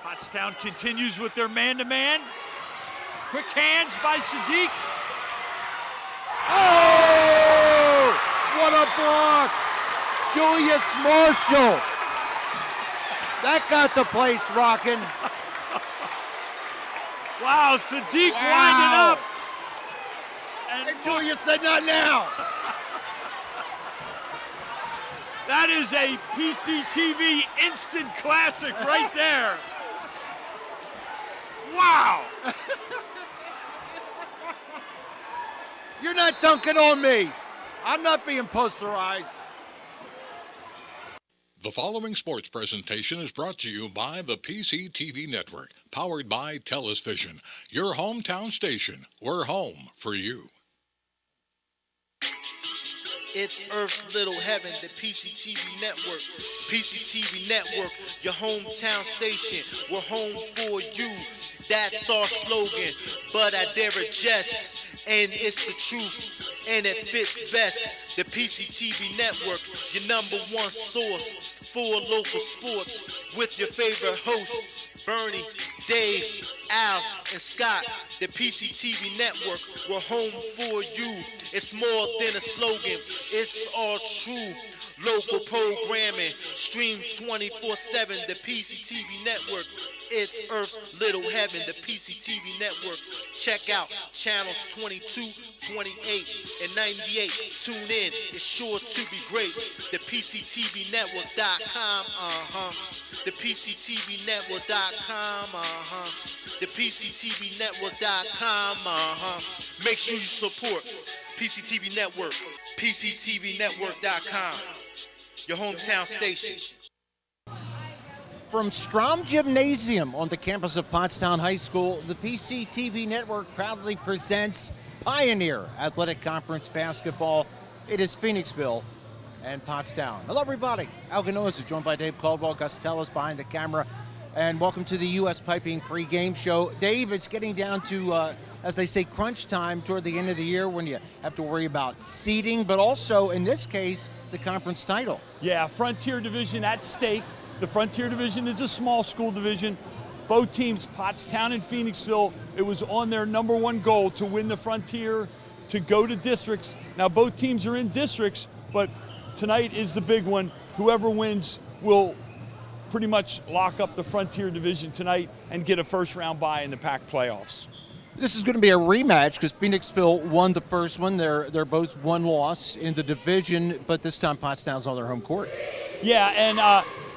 Pottstown continues with their man-to-man. Quick hands by Sadiq. Oh! What a block! Julius Marshall. That got the place rocking. Wow, Sadiq winding up. And Julius said, not now. That is a PCTV instant classic right there. Wow. You're not dunking on me. I'm not being posterized. The following sports presentation is brought to you by the PCTV Network, powered by TELUS Vision, your hometown station. We're home for you. It's Earth's Little Heaven, the PCTV Network. PCTV Network, your hometown station. We're home for you. That's our slogan, but I dare jest. And it's the truth, and it fits best. The PCTV Network, your number one source for local sports, with your favorite hosts, Bernie, Dave, Al, and Scott. The PCTV Network, we're home for you. It's more than a slogan, it's all true. Local programming, stream 24/7, the PCTV Network. It's Earth's Little Heaven, the PCTV Network. Check out channels 22, 28, and 98. Tune in, it's sure to be great. The PCTVnetwork.com, The PCTVnetwork.com, The PCTVnetwork.com, Make sure you support PCTV Network, PCTVnetwork.com, your hometown station. From Strom Gymnasium on the campus of Pottstown High School, the PCTV Network proudly presents Pioneer Athletic Conference Basketball. It is Phoenixville and Pottstown. Hello, everybody. Al Ganoza, joined by Dave Caldwell, Gus Tellis behind the camera, and welcome to the U.S. Piping pregame show. Dave, it's getting down to, as they say, crunch time toward the end of the year when you have to worry about seeding, but also, in this case, the conference title. Yeah, Frontier Division at stake. The Frontier Division is a small school division. Both teams, Pottstown and Phoenixville, it was on their number one goal to win the Frontier, to go to districts. Now both teams are in districts, but tonight is the big one. Whoever wins will pretty much lock up the Frontier Division tonight and get a first round bye in the PAC playoffs. This is going to be a rematch because Phoenixville won the first one. They're both one loss in the division, but this time Pottstown's on their home court. Yeah, and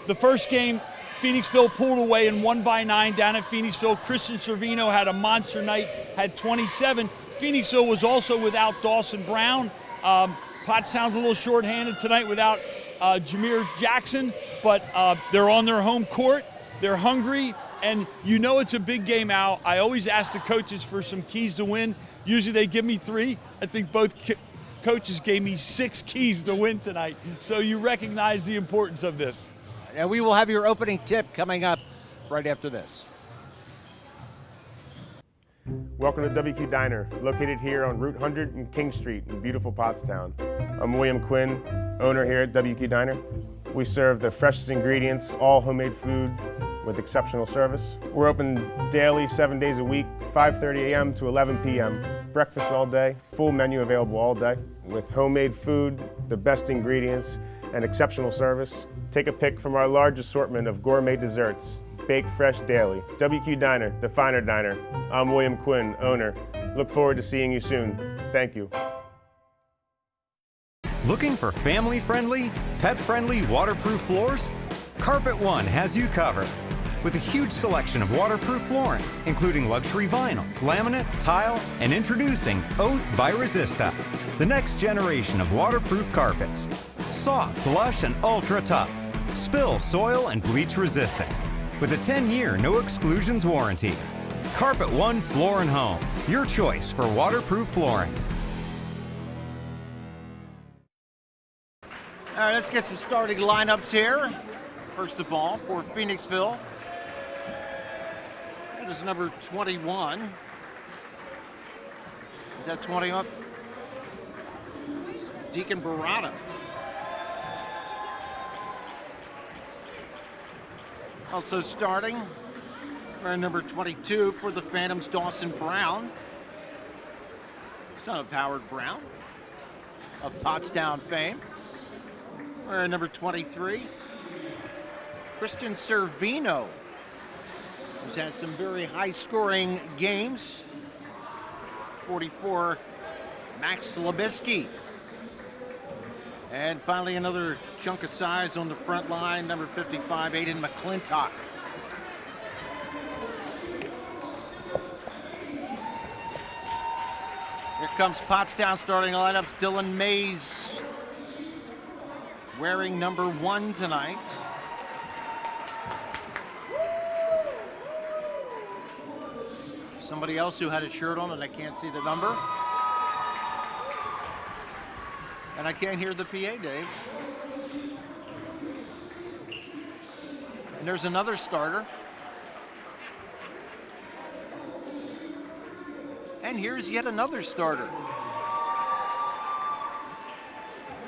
the first game, Phoenixville pulled away and won by 9 down at Phoenixville. Christian Servino had a monster night, had 27. Phoenixville was also without Dawson Brown. Pottstown's a little shorthanded tonight without Jameer Jackson, but they're on their home court. They're hungry, and you know it's a big game, Al. I always ask the coaches for some keys to win. Usually they give me 3. I think both coaches gave me 6 keys to win tonight, so you recognize the importance of this. And we will have your opening tip coming up right after this. Welcome to WQ Diner, located here on Route 100 and King Street in beautiful Pottstown. I'm William Quinn, owner here at WQ Diner. We serve the freshest ingredients, all homemade food with exceptional service. We're open daily, 7 days a week, 5:30 a.m. to 11 p.m. Breakfast all day, full menu available all day with homemade food, the best ingredients, and exceptional service. Take a pick from our large assortment of gourmet desserts, baked fresh daily. WQ Diner, the finer diner. I'm William Quinn, owner. Look forward to seeing you soon. Thank you. Looking for family-friendly, pet-friendly waterproof floors? Carpet One has you covered. With a huge selection of waterproof flooring, including luxury vinyl, laminate, tile, and introducing Oath by Resista, the next generation of waterproof carpets. Soft, lush, and ultra tough. Spill, soil, and bleach resistant. With a 10-year no exclusions warranty. Carpet One Floor and Home, your choice for waterproof flooring. All right, let's get some starting lineups here. First of all, for Phoenixville, that is number 21. Is that 20 up? Deacon Barada. Also starting Wearing number 22 for the Phantoms, Dawson Brown, son of Howard Brown of Pottstown fame. Wearing number 23, Christian Servino, who's had some very high-scoring games. 44, Max Labisky. And finally, another chunk of size on the front line, number 55, Aiden McClintock. Here comes Pottstown starting lineups. Dylan Mays wearing number 1 tonight. Somebody else who had a shirt on and I can't see the number. And I can't hear the PA, Dave. And there's another starter. And here's yet another starter.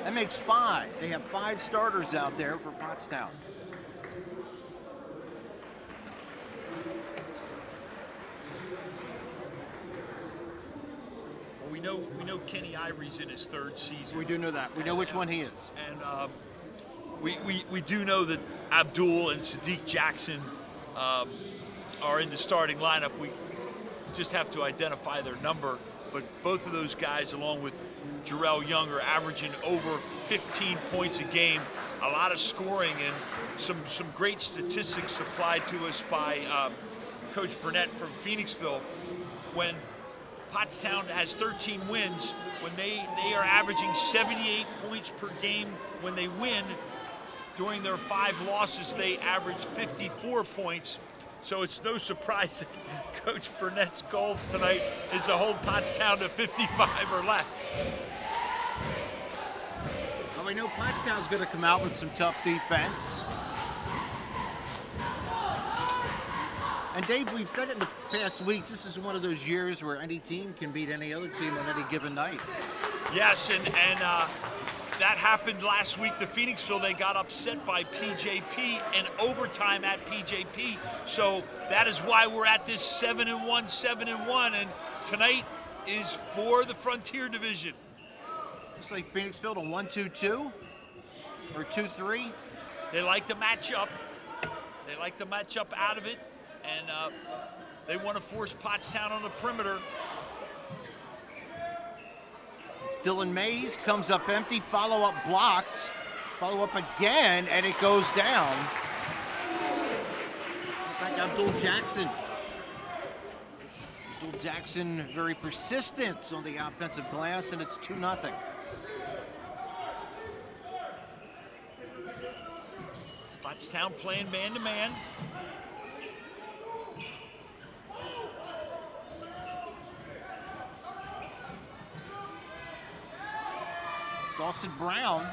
That makes 5. They have 5 starters out there for Pottstown. Well, we know Kenny Ivory's in his 3rd season. We do know that. We know which one he is. And we do know that Abdul and Sadiq Jackson are in the starting lineup. We just have to identify their number, but both of those guys, along with Jarrell Young, are averaging over 15 points a game, a lot of scoring, and some great statistics supplied to us by Coach Burnett from Phoenixville. When Pottstown has 13 wins, when they are averaging 78 points per game when they win. During their 5 losses, they average 54 points. So it's no surprise that Coach Burnett's goal tonight is to hold Pottstown to 55 or less. Well, we know Pottstown's going to come out with some tough defense. And Dave, we've said it in the past weeks, this is one of those years where any team can beat any other team on any given night. Yes, and that happened last week to Phoenixville. They got upset by PJP and overtime at PJP. So that is why we're at this 7-1, 7-1, and tonight is for the Frontier Division. Looks like Phoenixville a 1-2-2 or 2-3. They like to match up. They like to match up out of it, and they want to force Pottstown on the perimeter. It's Dylan Mays, comes up empty, follow-up blocked, follow-up again, and it goes down. Back Abdul Jackson. Abdul Jackson very persistent on the offensive glass, and it's 2-0. Pottstown playing man-to-man. Dawson Brown,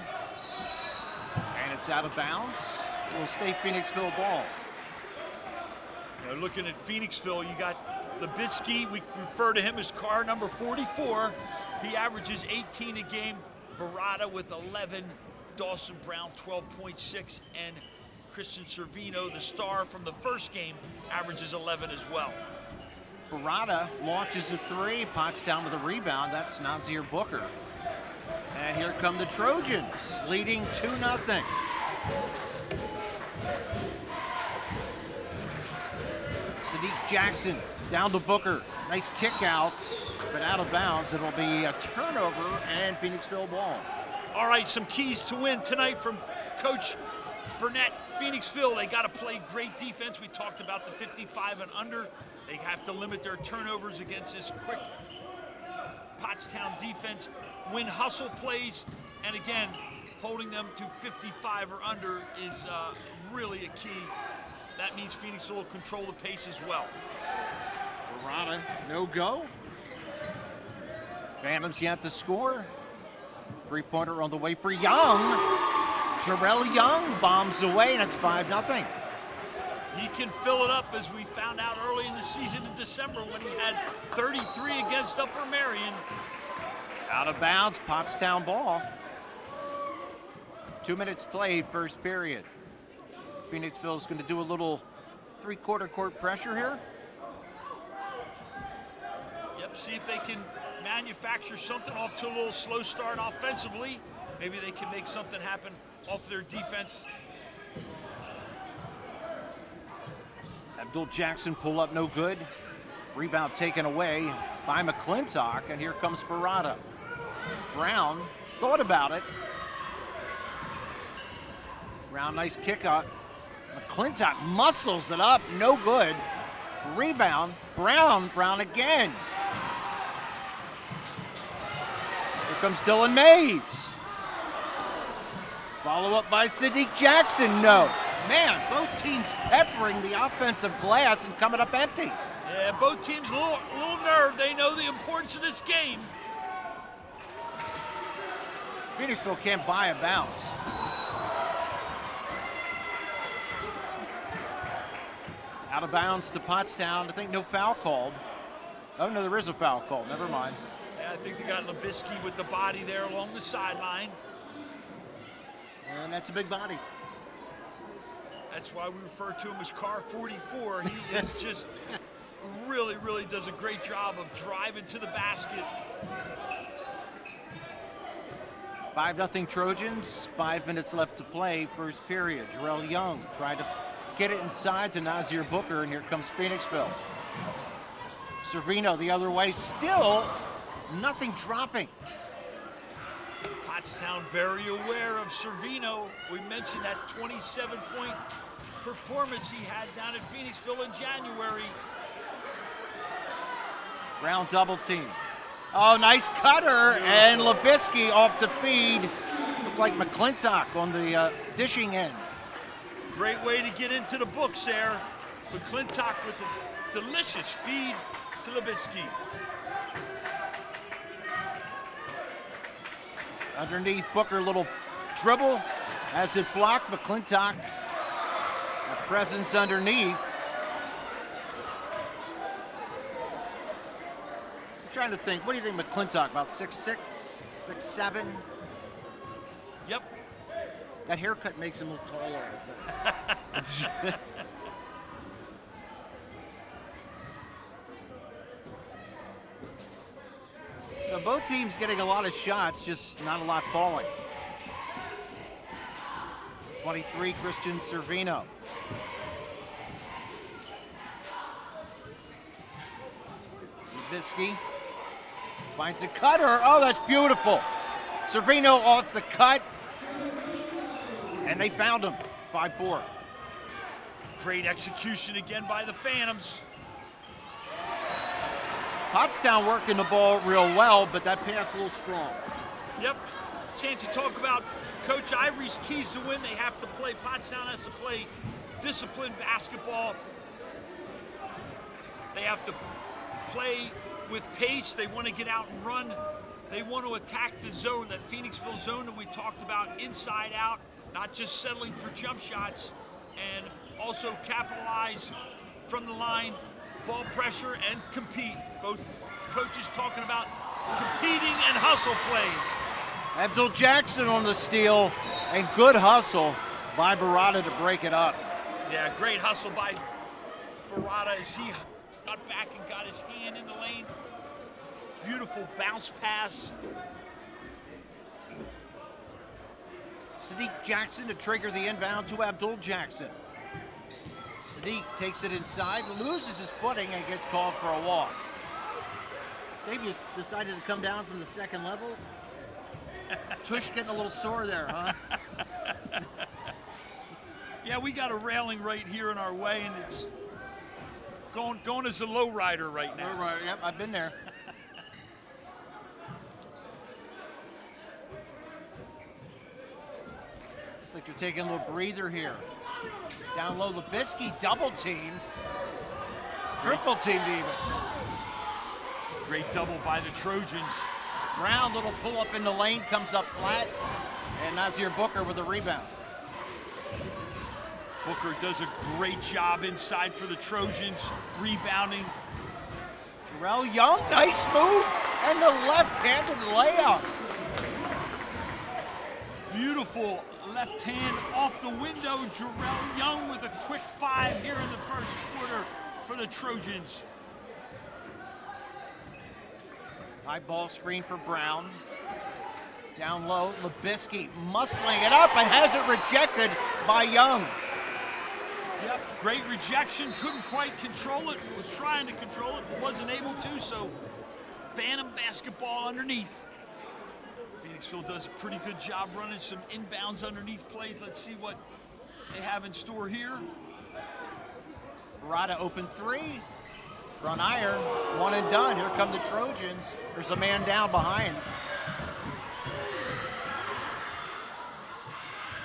and it's out of bounds. It will stay Phoenixville ball. You know, looking at Phoenixville, you got Labitsky. We refer to him as car number 44. He averages 18 a game. Barada with 11. Dawson Brown 12.6, and Christian Servino, the star from the first game, averages 11 as well. Barada launches a 3. Pottstown with a rebound. That's Nazir Booker. And here come the Trojans, leading 2-0. Sadiq Jackson down to Booker. Nice kick out, but out of bounds. It'll be a turnover and Phoenixville ball. All right, some keys to win tonight from Coach Burnett. Phoenixville, they got to play great defense. We talked about the 55 and under. They have to limit their turnovers against this quick Pottstown defense. Win hustle plays, and again, holding them to 55 or under is really a key. That means Phoenixville will control the pace as well. Barada, no go. Phantoms yet to score. 3-pointer on the way for Young. Jarrell Young bombs away, and it's 5-0. He can fill it up, as we found out early in the season in December when he had 33 against Upper Marion. Out of bounds, Pottstown ball. 2 minutes played, first period. Phoenixville's going to do a little three-quarter court pressure here. Yep, see if they can manufacture something off to a little slow start offensively. Maybe they can make something happen off their defense. Abdul-Jackson pull up no good. Rebound taken away by McClintock, and here comes Barada. Brown thought about it. Brown, nice kick out. McClintock muscles it up, no good. Rebound, Brown again. Here comes Dylan Mays. Follow up by Sadiq Jackson, no. Man, both teams peppering the offensive glass and coming up empty. Yeah, both teams a little nerve. They know the importance of this game. Phoenixville can't buy a bounce. Out of bounds to Pottstown. I think no foul called. Oh, no, there is a foul called. Never mind. Yeah, I think they got Labisky with the body there along the sideline. And that's a big body. That's why we refer to him as Car 44. He is just really does a great job of driving to the basket. 5-0 Trojans, 5 minutes left to play, first period. Jarrell Young tried to get it inside to Nazir Booker, and here comes Phoenixville. Servino the other way, still nothing dropping. Pottstown very aware of Servino. We mentioned that 27-point performance he had down at Phoenixville in January. Brown double team. Oh, nice cutter, and Labisky off the feed. Looked like McClintock on the dishing end. Great way to get into the books there. McClintock with a delicious feed to Labisky. Underneath Booker, little dribble. Has it blocked, McClintock. A presence underneath. I'm trying to think, what do you think McClintock, about 6'6", 6'7"? Yep. That haircut makes him look taller. So both teams getting a lot of shots, just not a lot falling. 23, Christian Servino. Labisky finds a cutter. Oh, that's beautiful. Servino off the cut. And they found him, 5-4. Great execution again by the Phantoms. Pottstown working the ball real well, but that pass a little strong. Yep. Chance to talk about Coach Ivory's keys to win. They have to play, Pottstown has to play disciplined basketball. They have to play with pace. They want to get out and run. They want to attack the zone, that Phoenixville zone that we talked about, inside out, not just settling for jump shots, and also capitalize from the line, ball pressure, and compete. Both coaches talking about competing and hustle plays. Abdul-Jackson on the steal, and good hustle by Barada to break it up. Yeah, great hustle by Barada as he got back and got his hand in the lane. Beautiful bounce pass. Sadiq Jackson to trigger the inbound to Abdul-Jackson. Sadiq takes it inside, loses his footing, and gets called for a walk. Davies decided to come down from the second level. Tush getting a little sore there, huh? Yeah, we got a railing right here in our way, and it's going as a low rider right now. Right, yep, I've been there. Looks like they're taking a little breather here. Down low, Labisky double teamed. Triple teamed even. Great double by the Trojans. Brown, little pull up in the lane, comes up flat. And Nazir Booker with a rebound. Booker does a great job inside for the Trojans, rebounding. Jarrell Young, nice move. And the left-handed layup. Beautiful left hand off the window. Jarrell Young with a quick 5 here in the first quarter for the Trojans. High ball screen for Brown. Down low, Labisky muscling it up and has it rejected by Young. Yep, great rejection, couldn't quite control it, was trying to control it, but wasn't able to, so phantom basketball underneath. Phoenixville does a pretty good job running some inbounds underneath plays. Let's see what they have in store here. Barada open 3. Run iron, 1 and done. Here come the Trojans. There's a man down behind.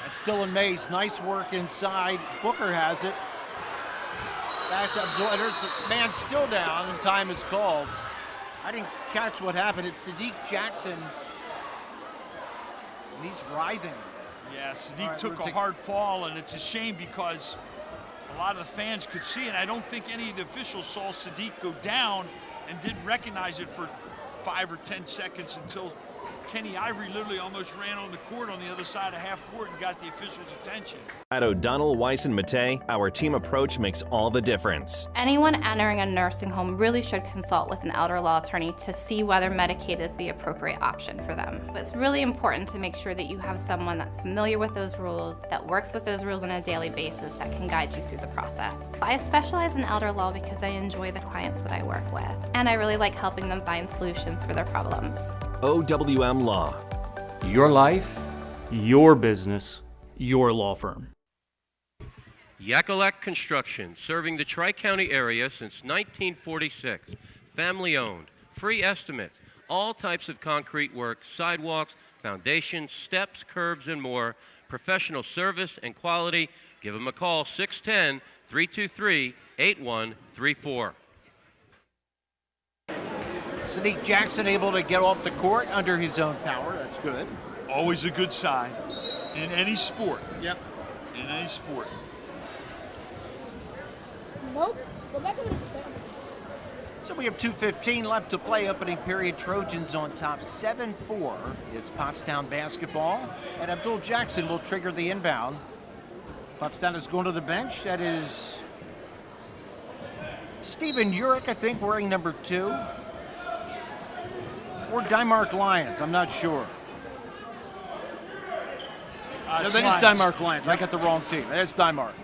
That's Dylan Mays. Nice work inside. Booker has it. Back up. There's a man still down, and time is called. I didn't catch what happened. It's Sadiq Jackson. And he's writhing. Yeah, Sadiq took a hard fall, and it's a shame because a lot of the fans could see it. I don't think any of the officials saw Sadiq go down and didn't recognize it for 5 or 10 seconds until Kenny Ivory literally almost ran on the court on the other side of half court and got the officials' attention. At O'Donnell, Weiss, and Matei, our team approach makes all the difference. Anyone entering a nursing home really should consult with an elder law attorney to see whether Medicaid is the appropriate option for them. It's really important to make sure that you have someone that's familiar with those rules, that works with those rules on a daily basis, that can guide you through the process. I specialize in elder law because I enjoy the clients that I work with, and I really like helping them find solutions for their problems. OWM Law. Your life, your business, your law firm. Yakalak Construction, serving the Tri-County area since 1946. Family owned, free estimates, all types of concrete work, sidewalks, foundations, steps, curbs, and more. Professional service and quality. Give them a call, 610-323-8134. Sadiq Jackson able to get off the court under his own power. That's good. Always a good sign in any sport. Yep. In any sport. Nope. Go back a little bit. So we have 2:15 left to play. Opening period. Trojans on top 7-4. It's Pottstown basketball. And Abdul Jackson will trigger the inbound. Pottstown is going to the bench. That is Stephen Urich, I think, wearing number 2. Or Dymark Lions, I'm not sure. No, that is Dymark Lions. I got the wrong team. That is Dymark.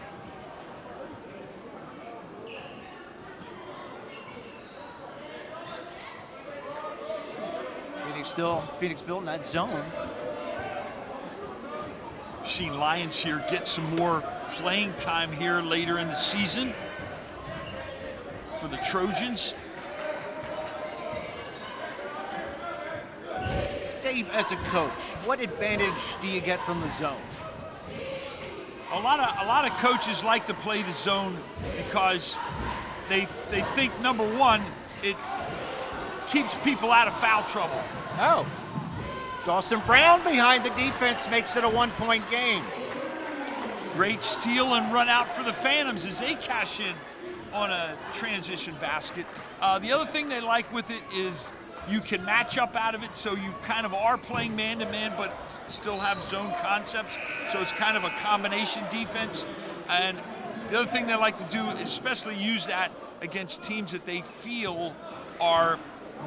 Phoenixville in that zone. Seen Lions here get some more playing time here later in the season for the Trojans. Dave, as a coach, what advantage do you get from the zone? A lot of coaches like to play the zone because they think, number one, it keeps people out of foul trouble. Oh. Dawson Brown behind the defense makes it a 1-point game. Great steal and run out for the Phantoms as they cash in on a transition basket. The other thing they like with it is you can match up out of it, so you kind of are playing man-to-man but still have zone concepts, so it's kind of a combination defense. And the other thing they like to do is especially use that against teams that they feel are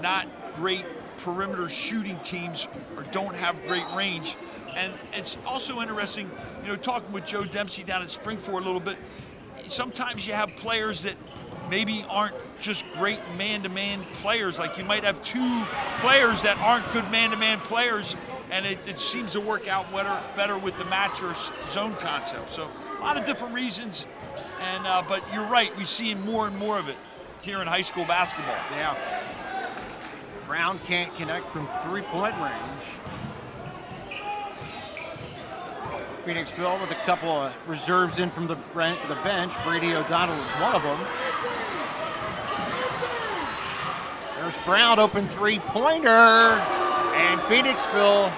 not great perimeter shooting teams or don't have great range. And it's also interesting, talking with Joe Dempsey down at Springford a little bit, sometimes you have players that maybe aren't just great man-to-man players. Like you might have 2 players that aren't good man-to-man players, and it seems to work out better with the match or zone concept. So a lot of different reasons, and but you're right, we see more and more of it here in high school basketball. Yeah. Brown can't connect from 3-point range. Phoenixville with a couple of reserves in from the bench. Brady O'Donnell is one of them. There's Brown, open 3-pointer. And Phoenixville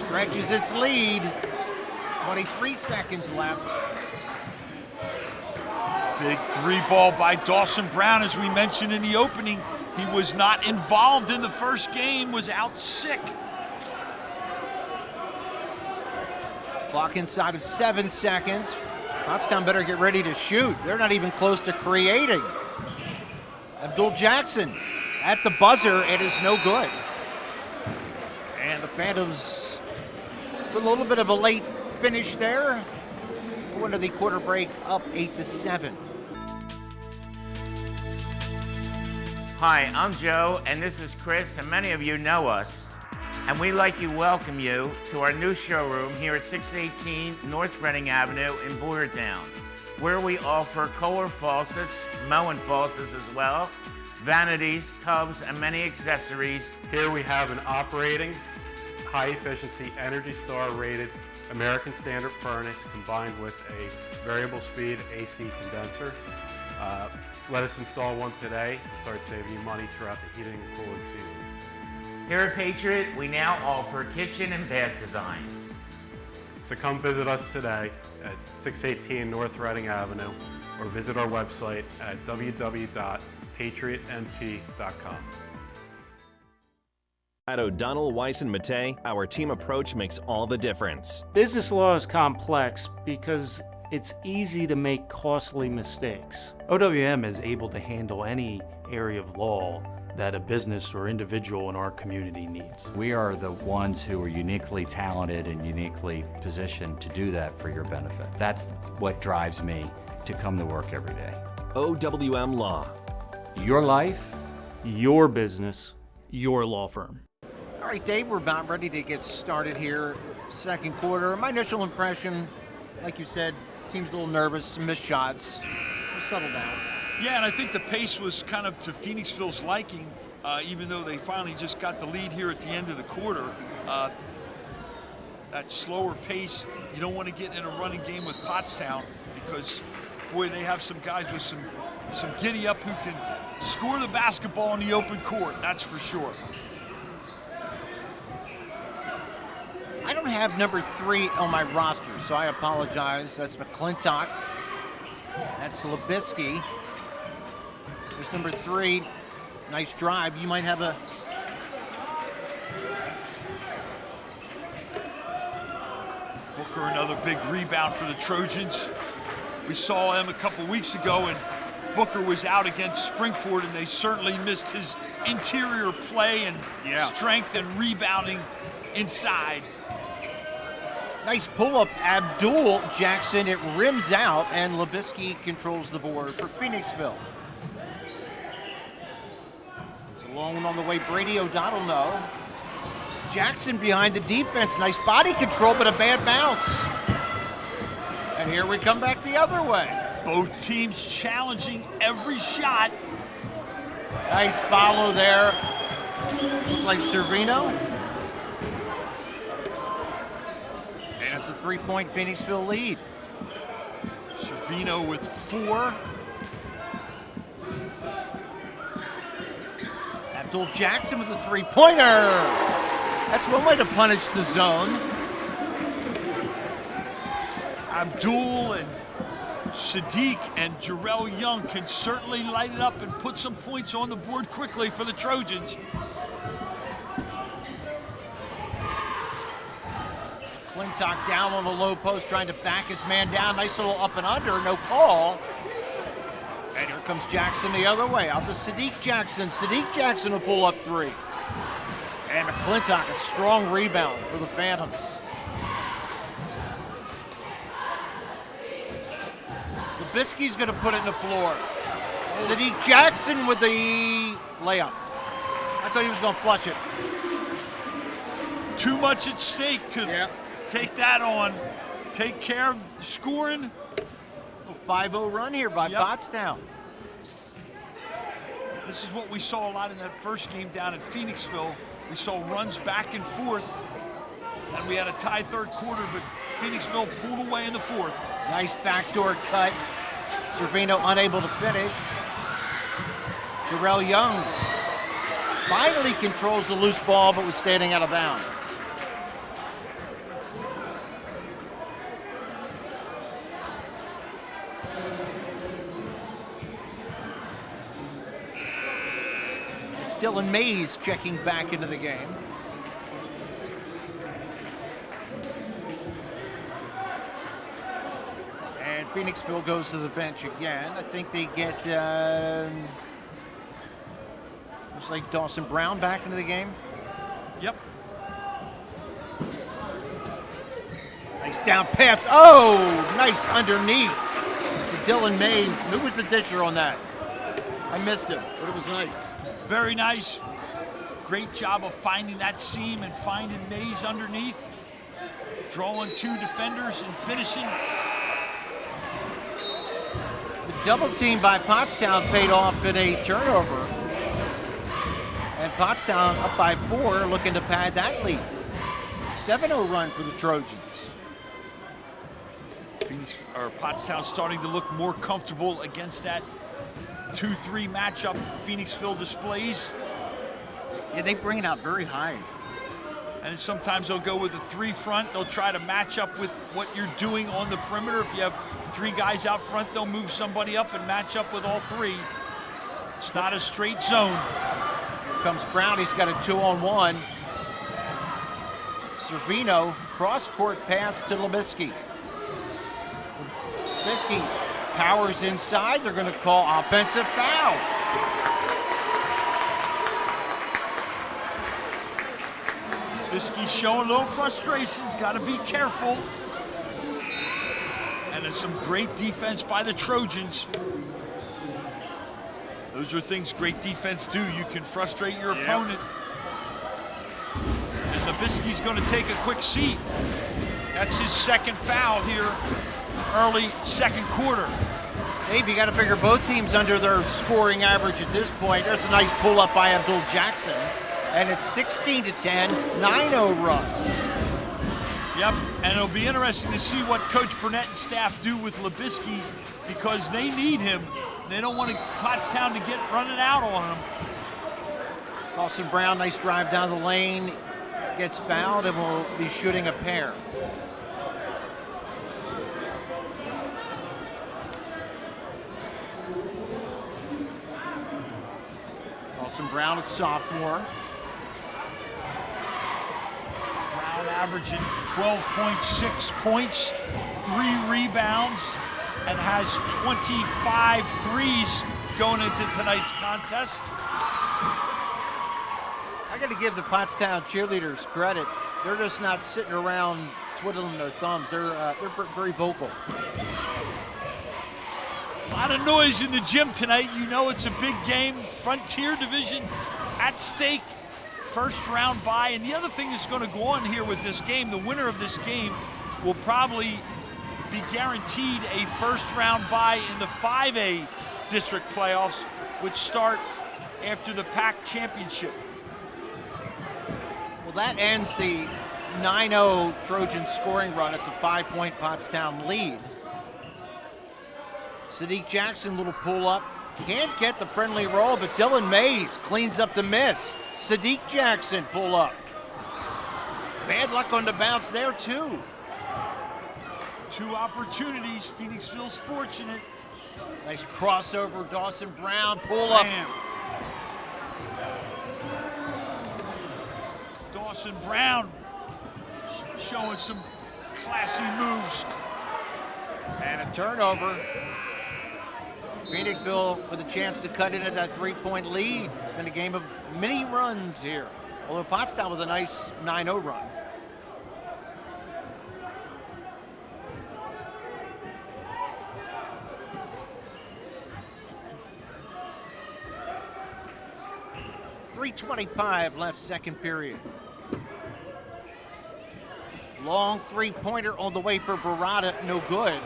stretches its lead. 23 seconds left. Big 3-ball by Dawson Brown, as we mentioned in the opening. He was not involved in the first game, was out sick. Clock inside of 7 seconds. Pottstown better get ready to shoot. They're not even close to creating. Abdul Jackson at the buzzer. It is no good. And the Phantoms, with a little bit of a late finish there, go into the quarter break up 8-7. Hi, I'm Joe, and this is Chris, and many of you know us. And we'd like to welcome you to our new showroom here at 618 North Reading Avenue in Boyertown, where we offer Kohler faucets, Moen faucets as well, vanities, tubs, and many accessories. Here we have an operating, high-efficiency, Energy Star rated American Standard furnace combined with a variable speed AC condenser. Let us install one today to start saving you money throughout the heating and cooling season. Here at Patriot, we now offer kitchen and bath designs. So come visit us today at 618 North Reading Avenue or visit our website at www.patriotnp.com. At O'Donnell, Weiss & Mattei, our team approach makes all the difference. Business law is complex because it's easy to make costly mistakes. OWM is able to handle any area of law that a business or individual in our community needs. We are the ones who are uniquely talented and uniquely positioned to do that for your benefit. That's what drives me to come to work every day. OWM Law. Your life, your business, your law firm. All right, Dave, we're about ready to get started here. Second quarter. My initial impression, like you said, team's a little nervous, some missed shots. We'll settle down. Yeah, and I think the pace was kind of to Phoenixville's liking, even though they finally just got the lead here at the end of the quarter. That slower pace, you don't want to get in a running game with Pottstown because, boy, they have some guys with some giddy up who can score the basketball in the open court, that's for sure. I don't have number 3 on my roster, so I apologize. That's McClintock. That's Lebisky. There's number 3. Nice drive. You might have a... Booker, another big rebound for the Trojans. We saw him a couple weeks ago, and Booker was out against Springford, and they certainly missed his interior play and strength and rebounding inside. Nice pull-up, Abdul Jackson. It rims out, and Lebisky controls the board for Phoenixville. It's a long one on the way. Brady O'Donnell, no. Jackson behind the defense. Nice body control, but a bad bounce. And here we come back the other way. Both teams challenging every shot. Nice follow there. Looks like Servino. And it's a 3-point Phoenixville lead. Servino with 4. Abdul Jackson with a 3-pointer. That's one way to punish the zone. Abdul and Sadiq and Jarrell Young can certainly light it up and put some points on the board quickly for the Trojans. McClintock down on the low post, trying to back his man down. Nice little up and under, no call. And here comes Jackson the other way, out to Sadiq Jackson. Sadiq Jackson will pull up 3. And McClintock, a strong rebound for the Phantoms. Lebisky's gonna put it in the floor. Sadiq Jackson with the layup. I thought he was gonna flush it. Too much at stake to take that on. Take care of scoring. A 5-0 run here by Pottstown. This is what we saw a lot in that first game down in Phoenixville. We saw runs back and forth, and we had a tie third quarter, but Phoenixville pulled away in the 4th. Nice backdoor cut. Servino unable to finish. Jarrell Young finally controls the loose ball, but was standing out of bounds. It's Dylan Mays checking back into the game. Phoenixville goes to the bench again. I think they get, looks like Dawson Brown back into the game. Yep. Nice down pass. Oh, nice underneath to Dylan Mays. Who was the disher on that? I missed him, but it was nice. Very nice. Great job of finding that seam and finding Mays underneath. Drawing 2 defenders and finishing. The double team by Pottstown paid off in a turnover. And Pottstown up by 4, looking to pad that lead. 7-0 run for the Trojans. Pottstown starting to look more comfortable against that 2-3 matchup Phoenixville displays. Yeah, they bring it out very high. And sometimes they'll go with a 3 front. They'll try to match up with what you're doing on the perimeter. If you have 3 guys out front, they'll move somebody up and match up with all 3. It's not a straight zone. Here comes Brown. He's got a 2-on-1. Servino, cross-court pass to Lebisky. Lebisky powers inside. They're going to call offensive foul. Lebisky's showing a little frustration. He's got to be careful. And there's some great defense by the Trojans. Those are things great defense do. You can frustrate your opponent. And Lebisky's going to take a quick seat. That's his 2nd foul here, early 2nd quarter. Dave, you got to figure both teams under their scoring average at this point. There's a nice pull-up by Abdul Jackson. And it's 16-10, 9-0 run. Yep, and it'll be interesting to see what Coach Burnett and staff do with Lebisky because they need him. They don't want Pottstown to get running out on him. Dawson Brown, nice drive down the lane. Gets fouled and will be shooting a pair. Dawson Brown, a sophomore. Brown averaging 12.6 points, 3 rebounds, and has 25 threes going into tonight's contest. I got to give the Pottstown cheerleaders credit. They're just not sitting around twiddling their thumbs. They're very vocal. A lot of noise in the gym tonight. You know it's a big game. Frontier Division at stake. First round bye. And the other thing that's going to go on here with this game, the winner of this game will probably be guaranteed a first round bye in the 5A district playoffs, which start after the PAC championship. Well, that ends the 9-0 Trojan scoring run. It's a 5-point Pottstown lead. Sadiq Jackson, little pull up. Can't get the friendly roll, but Dylan Mays cleans up the miss. Sadiq Jackson pull up. Bad luck on the bounce there too. 2 opportunities. Phoenixville's fortunate. Nice crossover. Dawson Brown pull up. Bam. Dawson Brown showing some classy moves. And a turnover. Phoenixville with a chance to cut into that 3-point lead. It's been a game of many runs here. Although Pottstown with a nice 9-0 run. .325 left, 2nd period. Long 3-pointer on the way for Barada, no good.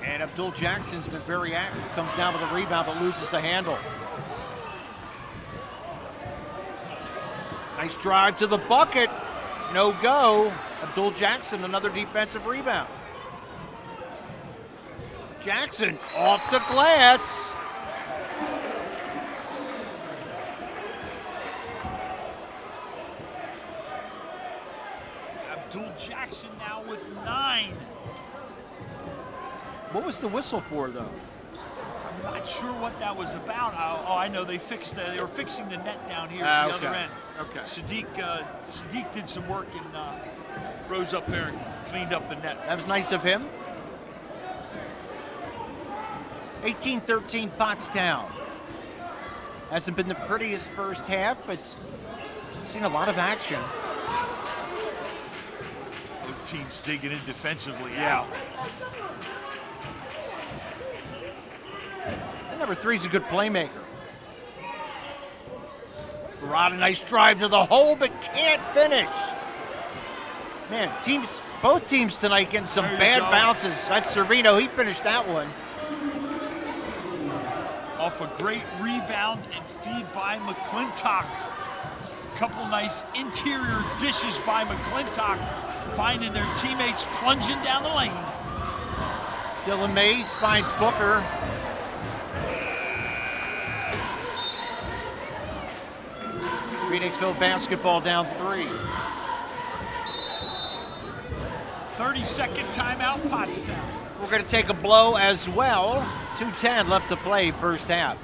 And Abdul Jackson's been very active. Comes down with a rebound but loses the handle. Nice drive to the bucket. No go. Abdul Jackson, another defensive rebound. Jackson off the glass. Abdul Jackson now with 9. What was the whistle for, though? I'm not sure what that was about. Oh, I know they were fixing the net down here at the other end. Okay. Sadiq did some work and rose up there and cleaned up the net. That was nice of him. 18-13 Pottstown. Hasn't been the prettiest first half, but seen a lot of action. Both teams digging in defensively. Yeah. And number 3 is a good playmaker. Rod, a nice drive to the hole, but can't finish. Man, both teams tonight getting some bad bounces. That's Servino. He finished that one. Off a great rebound and feed by McClintock. Couple nice interior dishes by McClintock, finding their teammates plunging down the lane. Dylan Mays finds Booker. Phoenixville basketball down 3. 30-second timeout, Pottstown. We're going to take a blow as well. 2:10 left to play first half.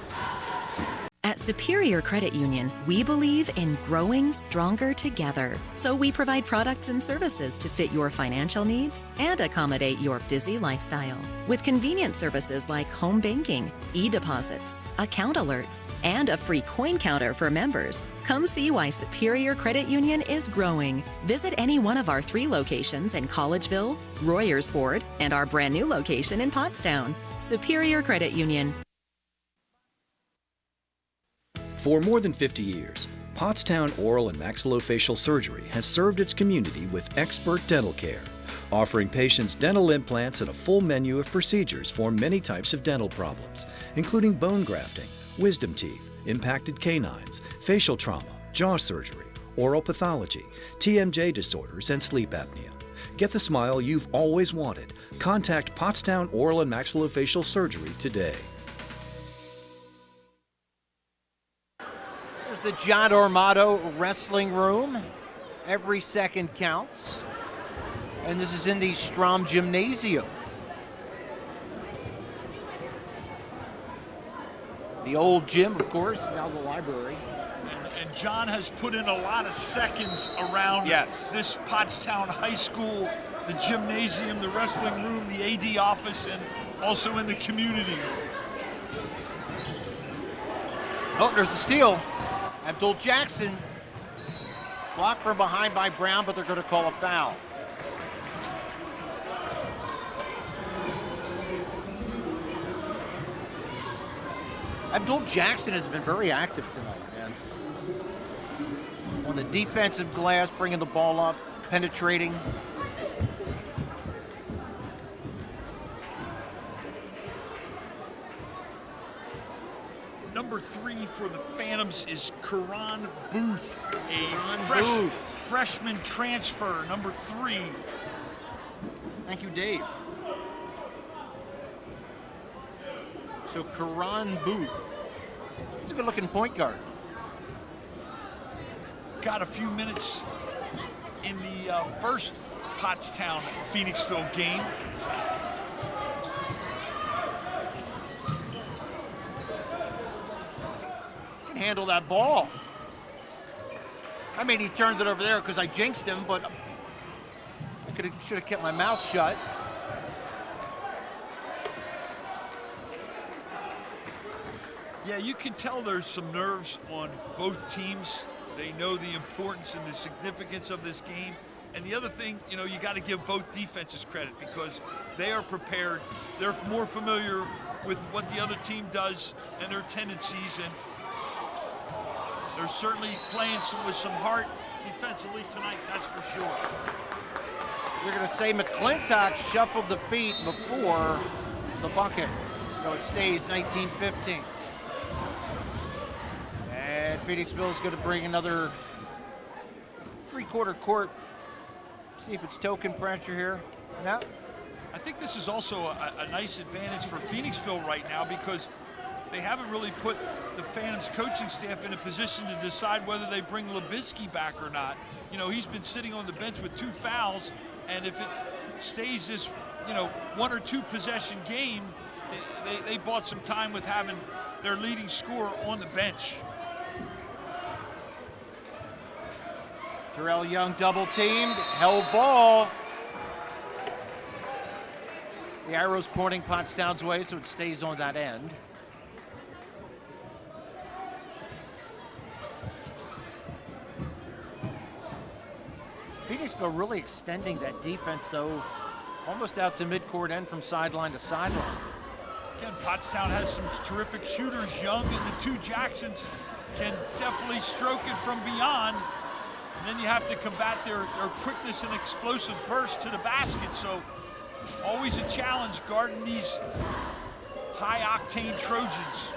At Superior Credit Union, we believe in growing stronger together. So we provide products and services to fit your financial needs and accommodate your busy lifestyle. With convenient services like home banking, e-deposits, account alerts, and a free coin counter for members. Come see why Superior Credit Union is growing. Visit any one of our 3 locations in Collegeville, Royersford, and our brand new location in Pottstown. Superior Credit Union. For more than 50 years, Pottstown Oral and Maxillofacial Surgery has served its community with expert dental care, offering patients dental implants and a full menu of procedures for many types of dental problems, including bone grafting, wisdom teeth, impacted canines, facial trauma, jaw surgery, oral pathology, TMJ disorders, and sleep apnea. Get the smile you've always wanted. Contact Pottstown Oral and Maxillofacial Surgery today. The John Armato Wrestling Room. Every second counts. And this is in the Strom Gymnasium. The old gym, of course, now the library. And John has put in a lot of seconds around this Pottstown High School, the gymnasium, the wrestling room, the AD office, and also in the community. Oh, there's a steal. Abdul Jackson blocked from behind by Brown, but they're going to call a foul. Abdul Jackson has been very active tonight, man. On the defensive glass, bringing the ball up, penetrating. Number 3 for the Phantoms is Karan Booth, freshman transfer, number 3. Thank you, Dave. So Karan Booth, he's a good-looking point guard. Got a few minutes in the first Pottstown Phoenixville game. Handle that ball. I mean, he turned it over there because I jinxed him, but I should have kept my mouth shut. Yeah, you can tell there's some nerves on both teams. They know the importance and the significance of this game. And the other thing, you know, you got to give both defenses credit because they are prepared. They're more familiar with what the other team does and their tendencies, and they're certainly playing with some heart defensively tonight, that's for sure. You're going to say McClintock shuffled the feet before the bucket, so it stays 19-15. And Phoenixville is going to bring another 3/4 court. See if it's token pressure here. No. I think this is also a nice advantage for Phoenixville right now because they haven't really put the Phantoms coaching staff in a position to decide whether they bring Labisky back or not. You know, he's been sitting on the bench with 2 fouls, and if it stays this, 1 or 2 possession game, they bought some time with having their leading scorer on the bench. Terrell Young double teamed, held ball. The arrow's pointing Pottstown's way, so it stays on that end. Phoenixville really extending that defense, though, almost out to midcourt end from sideline to sideline. Again, Pottstown has some terrific shooters, Young, and the two Jacksons can definitely stroke it from beyond. And then you have to combat their quickness and explosive burst to the basket. So always a challenge guarding these high-octane Trojans.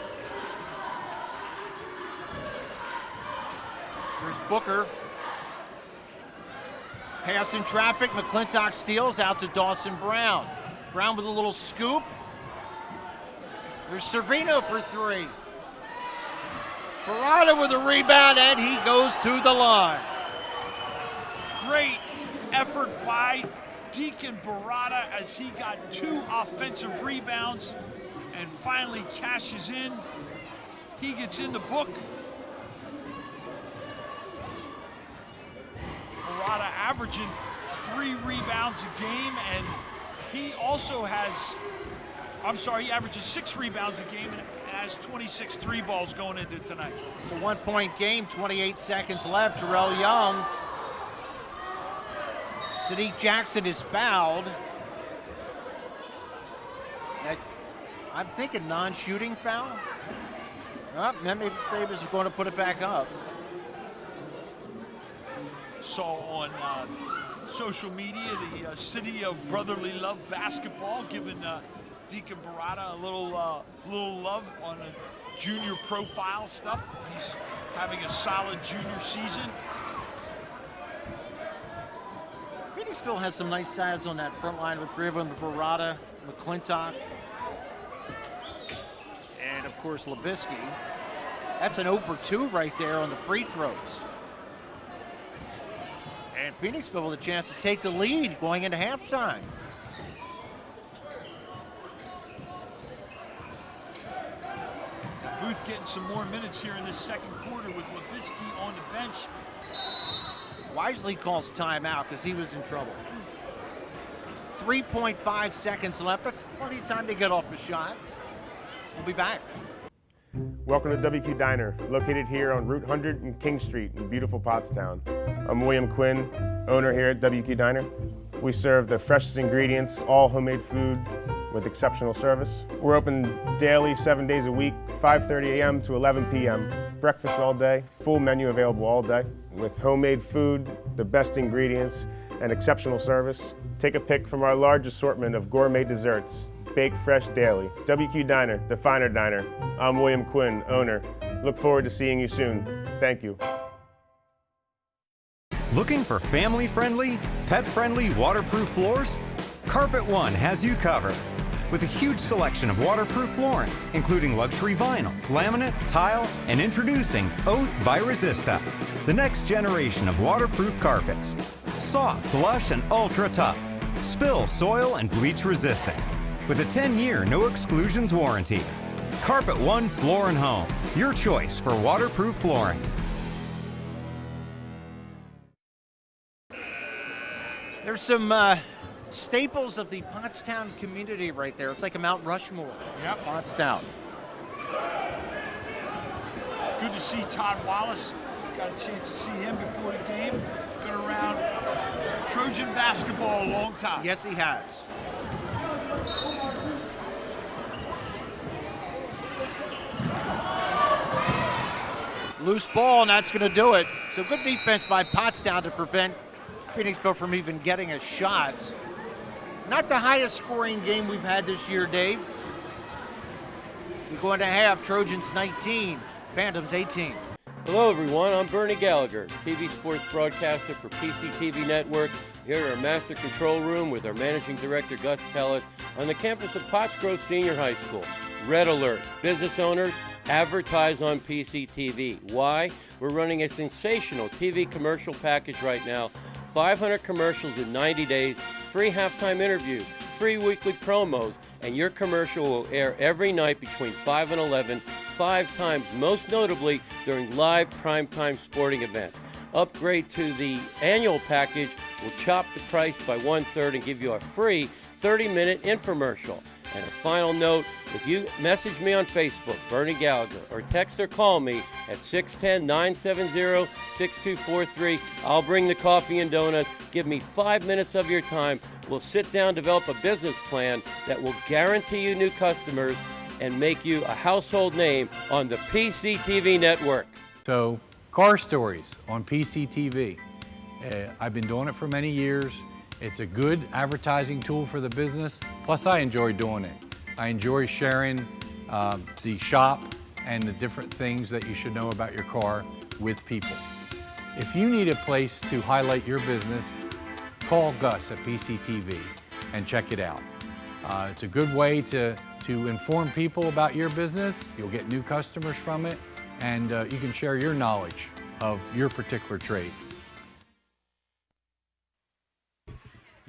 There's Booker. Pass in traffic, McClintock steals out to Dawson Brown. Brown with a little scoop. There's Servino for three. Barada with a rebound, and he goes to the line. Great effort by Deacon Barada as he got 2 offensive rebounds and finally cashes in. He gets in the book. Barada averaging 3 rebounds a game, and he also has, he averages 6 rebounds a game and has 26 3 balls going into tonight. It's a 1-point game, 28 seconds left. Terrell Young. Sadiq Jackson is fouled. I'm thinking non-shooting foul. Maybe Sabres are going to put it back up. Saw on social media the City of Brotherly Love basketball giving Deacon Barada a little love on the junior profile stuff. He's having a solid junior season. Phoenixville has some nice size on that front line with 3 of them: Barada, McClintock, and of course Labisky. That's an 0 for 2 right there on the free throws. And Phoenixville with a chance to take the lead going into halftime. Booth getting some more minutes here in this second quarter with Labisky on the bench. Wisely calls timeout because he was in trouble. 3.5 seconds left. That's plenty of time to get off the shot. We'll be back. Welcome to WQ Diner, located here on Route 100 and King Street in beautiful Pottstown. I'm William Quinn, owner here at WQ Diner. We serve the freshest ingredients, all homemade food with exceptional service. We're open daily, 7 days a week, 5:30 a.m. to 11 p.m. Breakfast all day, full menu available all day. With homemade food, the best ingredients, and exceptional service. Take a pick from our large assortment of gourmet desserts, baked fresh daily. WQ Diner, the finer diner. I'm William Quinn, owner. Look forward to seeing you soon. Thank you. Looking for family-friendly, pet-friendly waterproof floors? Carpet One has you covered. With a huge selection of waterproof flooring, including luxury vinyl, laminate, tile, and introducing Oath by Resista, the next generation of waterproof carpets. Soft, lush, and ultra tough. Spill, soil, and bleach resistant. With a 10-year no exclusions warranty. Carpet One Floor and Home, your choice for waterproof flooring. There's some staples of the Pottstown community right there. It's like a Mount Rushmore. Yep. Pottstown. Good to see Todd Wallace. Got a chance to see him before the game. Been around Trojan basketball a long time. Yes, he has. Loose ball, and that's going to do it. So good defense by Pottstown to prevent Phoenixville from even getting a shot. Not the highest scoring game we've had this year, Dave. We go into half, Trojans 19, Phantoms 18. Hello everyone, I'm Bernie Gallagher, TV sports broadcaster for PCTV Network, here in our master control room with our managing director Gus Pellet on the campus of Pottsgrove Senior High School. Red alert, business owners, advertise on PCTV. Why? We're running a sensational TV commercial package right now. 500 commercials in 90 days, free halftime interviews, free weekly promos, and your commercial will air every night between 5 and 11, 5 times, most notably during live primetime sporting events. Upgrade to the annual package will chop the price by 1/3 and give you a free 30-minute infomercial. And a final note, if you message me on Facebook, Bernie Gallagher, or text or call me at 610-970-6243, I'll bring the coffee and donuts. Give me 5 minutes of your time. We'll sit down, develop a business plan that will guarantee you new customers and make you a household name on the PCTV network. So, car stories on PCTV. I've been doing it for many years. It's a good advertising tool for the business. Plus, I enjoy doing it. I enjoy sharing the shop and the different things that you should know about your car with people. If you need a place to highlight your business, call Gus at PCTV and check it out. It's a good way to inform people about your business. You'll get new customers from it, and you can share your knowledge of your particular trade.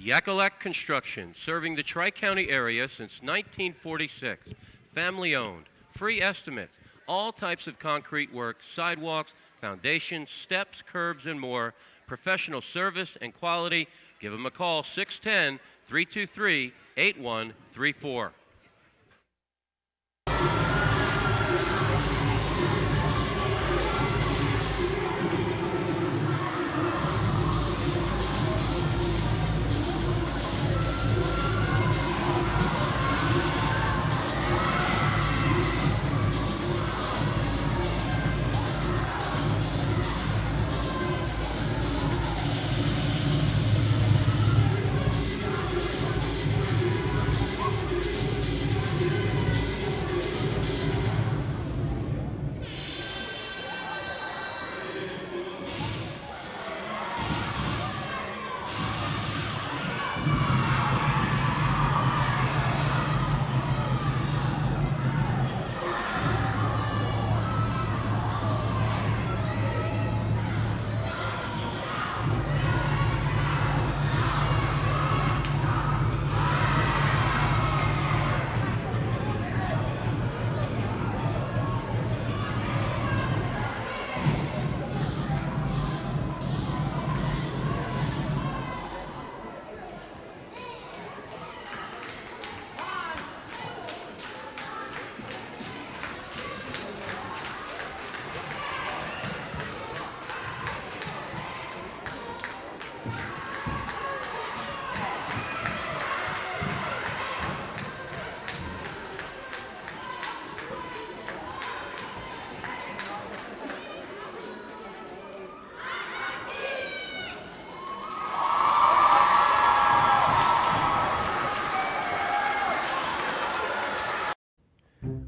Yakalak Construction, serving the Tri-County area since 1946. Family owned, free estimates, all types of concrete work, sidewalks, foundations, steps, curbs, and more. Professional service and quality. Give them a call, 610-323-8134.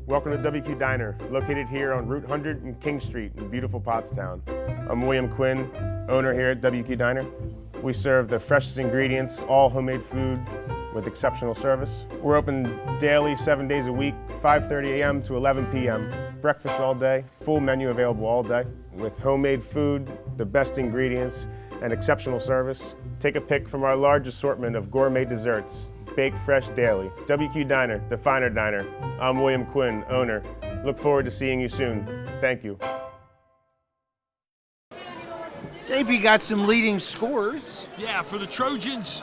Welcome to WQ Diner, located here on Route 100 and King Street in beautiful Pottstown. I'm William Quinn, owner here at WQ Diner. We serve the freshest ingredients, all homemade food with exceptional service. We're open daily, 7 days a week, 5:30 a.m. to 11 p.m. Breakfast all day, full menu available all day with homemade food, the best ingredients, and exceptional service. Take a pick from our large assortment of gourmet desserts, baked fresh daily. WQ Diner, the finer diner. I'm William Quinn, owner. Look forward to seeing you soon. Thank you. Dave, you got some leading scores. Yeah, for the Trojans,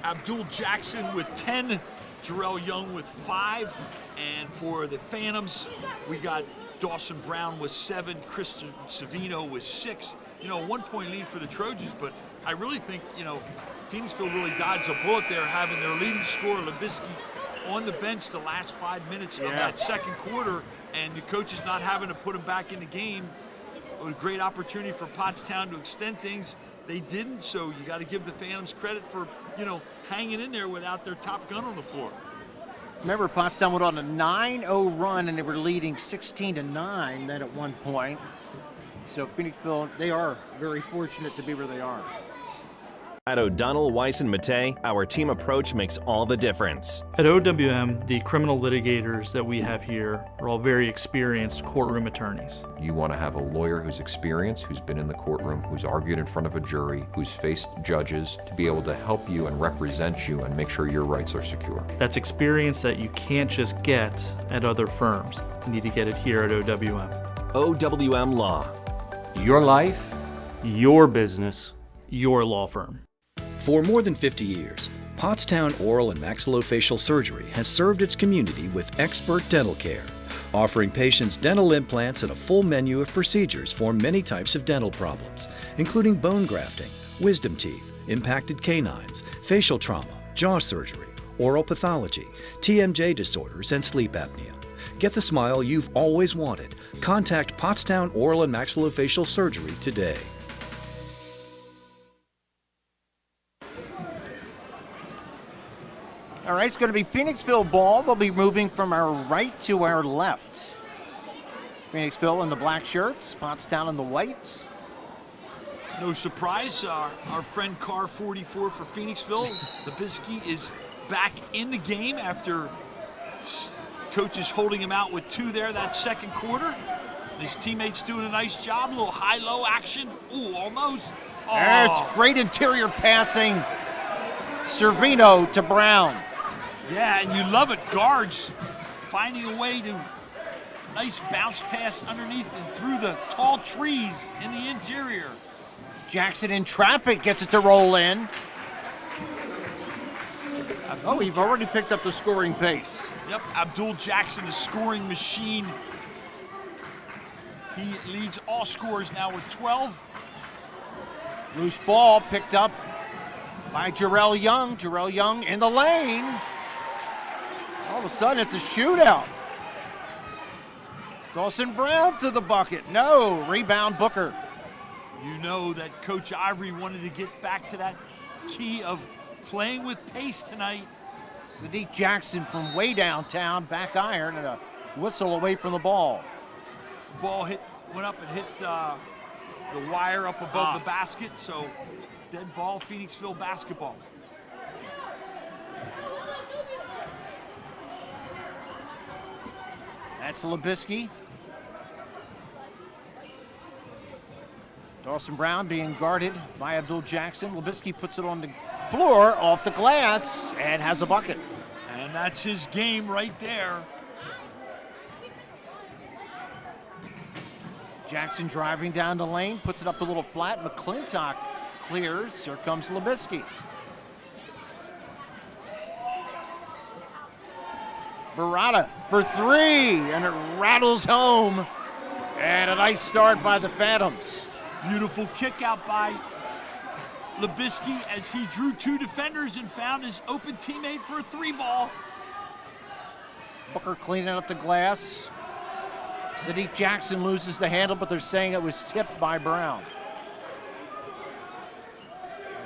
Abdul Jackson with 10, Jarrell Young with 5, and for the Phantoms, we got Dawson Brown with 7, Christian Savino with 6. You know, a 1-point lead for the Trojans, but I really think, you know, Phoenixville really dodged a bullet there, having their leading scorer, Labisky, on the bench the last 5 minutes of that second quarter, and the coaches not having to put him back in the game. It was a great opportunity for Pottstown to extend things. They didn't, so you got to give the Phantoms credit for, you know, hanging in there without their top gun on the floor. Remember, Pottstown went on a 9-0 run, and they were leading 16-9 then at one point. So Phoenixville, they are very fortunate to be where they are. At O'Donnell, Weiss & Mattei, our team approach makes all the difference. At OWM, the criminal litigators that we have here are all very experienced courtroom attorneys. You want to have a lawyer who's experienced, who's been in the courtroom, who's argued in front of a jury, who's faced judges, to be able to help you and represent you and make sure your rights are secure. That's experience that you can't just get at other firms. You need to get it here at OWM. OWM Law. Your life, your business, your law firm. For more than 50 years, Pottstown Oral and Maxillofacial Surgery has served its community with expert dental care, offering patients dental implants and a full menu of procedures for many types of dental problems, including bone grafting, wisdom teeth, impacted canines, facial trauma, jaw surgery, oral pathology, TMJ disorders, and sleep apnea. Get the smile you've always wanted. Contact Pottstown Oral and Maxillofacial Surgery today. All right, it's going to be Phoenixville ball. They'll be moving from our right to our left. Phoenixville in the black shirts, Pottstown in the white. No surprise, our friend Car 44 for Phoenixville, Labisky, is back in the game after coach is holding him out with 2 there that second quarter. His teammates doing a nice job, a little high-low action. Ooh, almost. Oh. There's great interior passing. Servino to Brown. Yeah, and you love it. Guards finding a way to nice bounce pass underneath and through the tall trees in the interior. Jackson in traffic gets it to roll in. Oh, you've already picked up the scoring pace. Yep, Abdul Jackson, the scoring machine. He leads all scorers now with 12. Loose ball picked up by Jarrell Young. Jarrell Young in the lane. All of a sudden, it's a shootout. Dawson Brown to the bucket. No, rebound Booker. You know that Coach Ivory wanted to get back to that key of playing with pace tonight. Sadiq Jackson from way downtown, back iron, and a whistle away from the ball. The ball went up and hit the wire up above the basket, so dead ball, Phoenixville basketball. That's Labisky. Dawson Brown being guarded by Abdul Jackson. Labisky puts it on the floor off the glass and has a bucket. And that's his game right there. Jackson driving down the lane, puts it up a little flat. McClintock clears. Here comes Labisky. Barada for 3, and it rattles home. And a nice start by the Phantoms. Beautiful kick out by Labisky as he drew 2 defenders and found his open teammate for a 3-ball. Booker cleaning up the glass. Sadiq Jackson loses the handle, but they're saying it was tipped by Brown.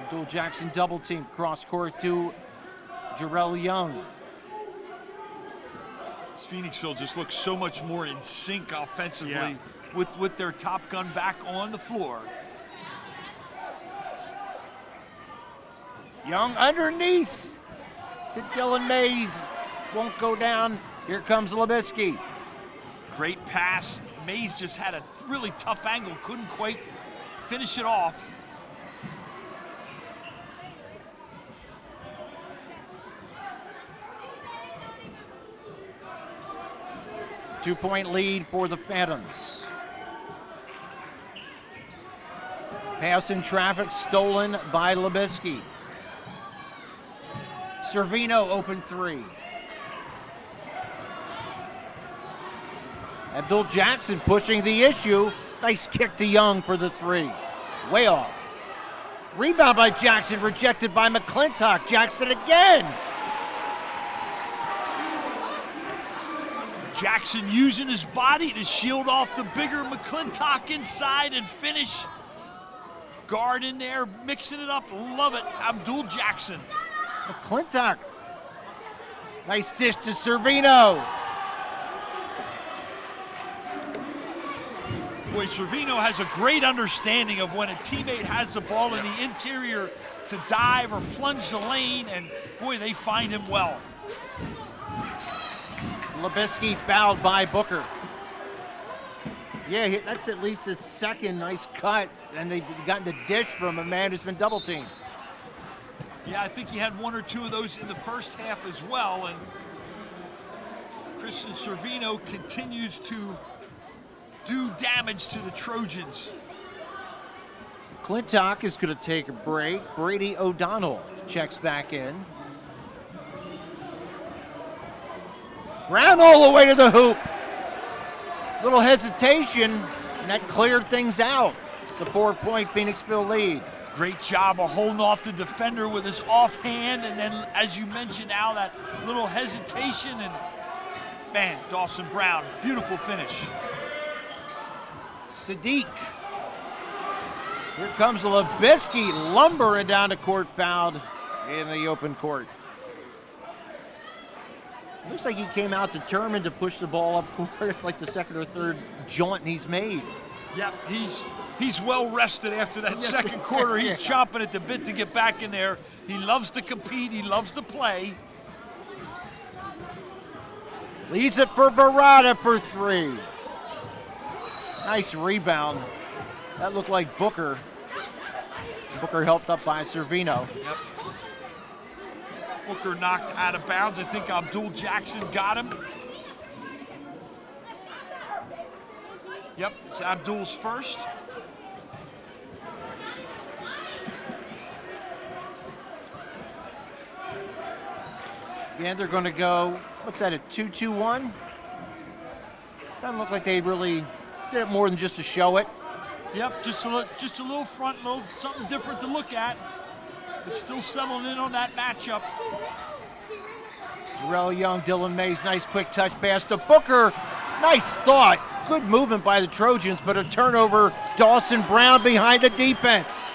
Abdul Jackson double team cross court to Jarrell Young. Phoenixville just looks so much more in sync offensively with their top gun back on the floor. Young underneath to Dylan Mays. Won't go down. Here comes Labisky. Great pass. Mays just had a really tough angle. Couldn't quite finish it off. Two-point lead for the Phantoms. Pass in traffic stolen by Labisky. Servino open 3. Abdul Jackson pushing the issue. Nice kick to Young for the 3. Way off. Rebound by Jackson, rejected by McClintock. Jackson again. Jackson using his body to shield off the bigger McClintock inside and finish. Guard in there, mixing it up. Love it, Abdul Jackson. McClintock. Nice dish to Servino. Boy, Servino has a great understanding of when a teammate has the ball in the interior to dive or plunge the lane, and boy, they find him well. Labisky fouled by Booker. Yeah, that's at least his second nice cut, and they've gotten the dish from a man who's been double teamed. Yeah, I think he had 1 or 2 of those in the first half as well, and Christian Servino continues to do damage to the Trojans. McClintock is going to take a break. Brady O'Donnell checks back in. Brown all the way to the hoop. Little hesitation, and that cleared things out. It's a 4-point Phoenixville lead. Great job of holding off the defender with his offhand, and then, as you mentioned, Al, that little hesitation, and man, Dawson Brown, beautiful finish. Sadiq. Here comes Labisky lumbering down the court, fouled in the open court. Looks like he came out determined to push the ball up court. It's like the second or third jaunt he's made. Yep, he's well rested after that second quarter. He's chomping at the bit to get back in there. He loves to compete. He loves to play. Leaves it for Barada for 3. Nice rebound. That looked like Booker. Booker helped up by Servino. Yep. Booker knocked out of bounds. I think Abdul Jackson got him. Yep, it's Abdul's first. Again, they're going to go, what's that, a 2-2-1? Doesn't look like they really did it more than just to show it. Yep, just a little front, something different to look at. But still settling in on that matchup. Jarrell Young, Dylan Mays, nice quick touch pass to Booker. Nice thought. Good movement by the Trojans, but a turnover. Dawson Brown behind the defense.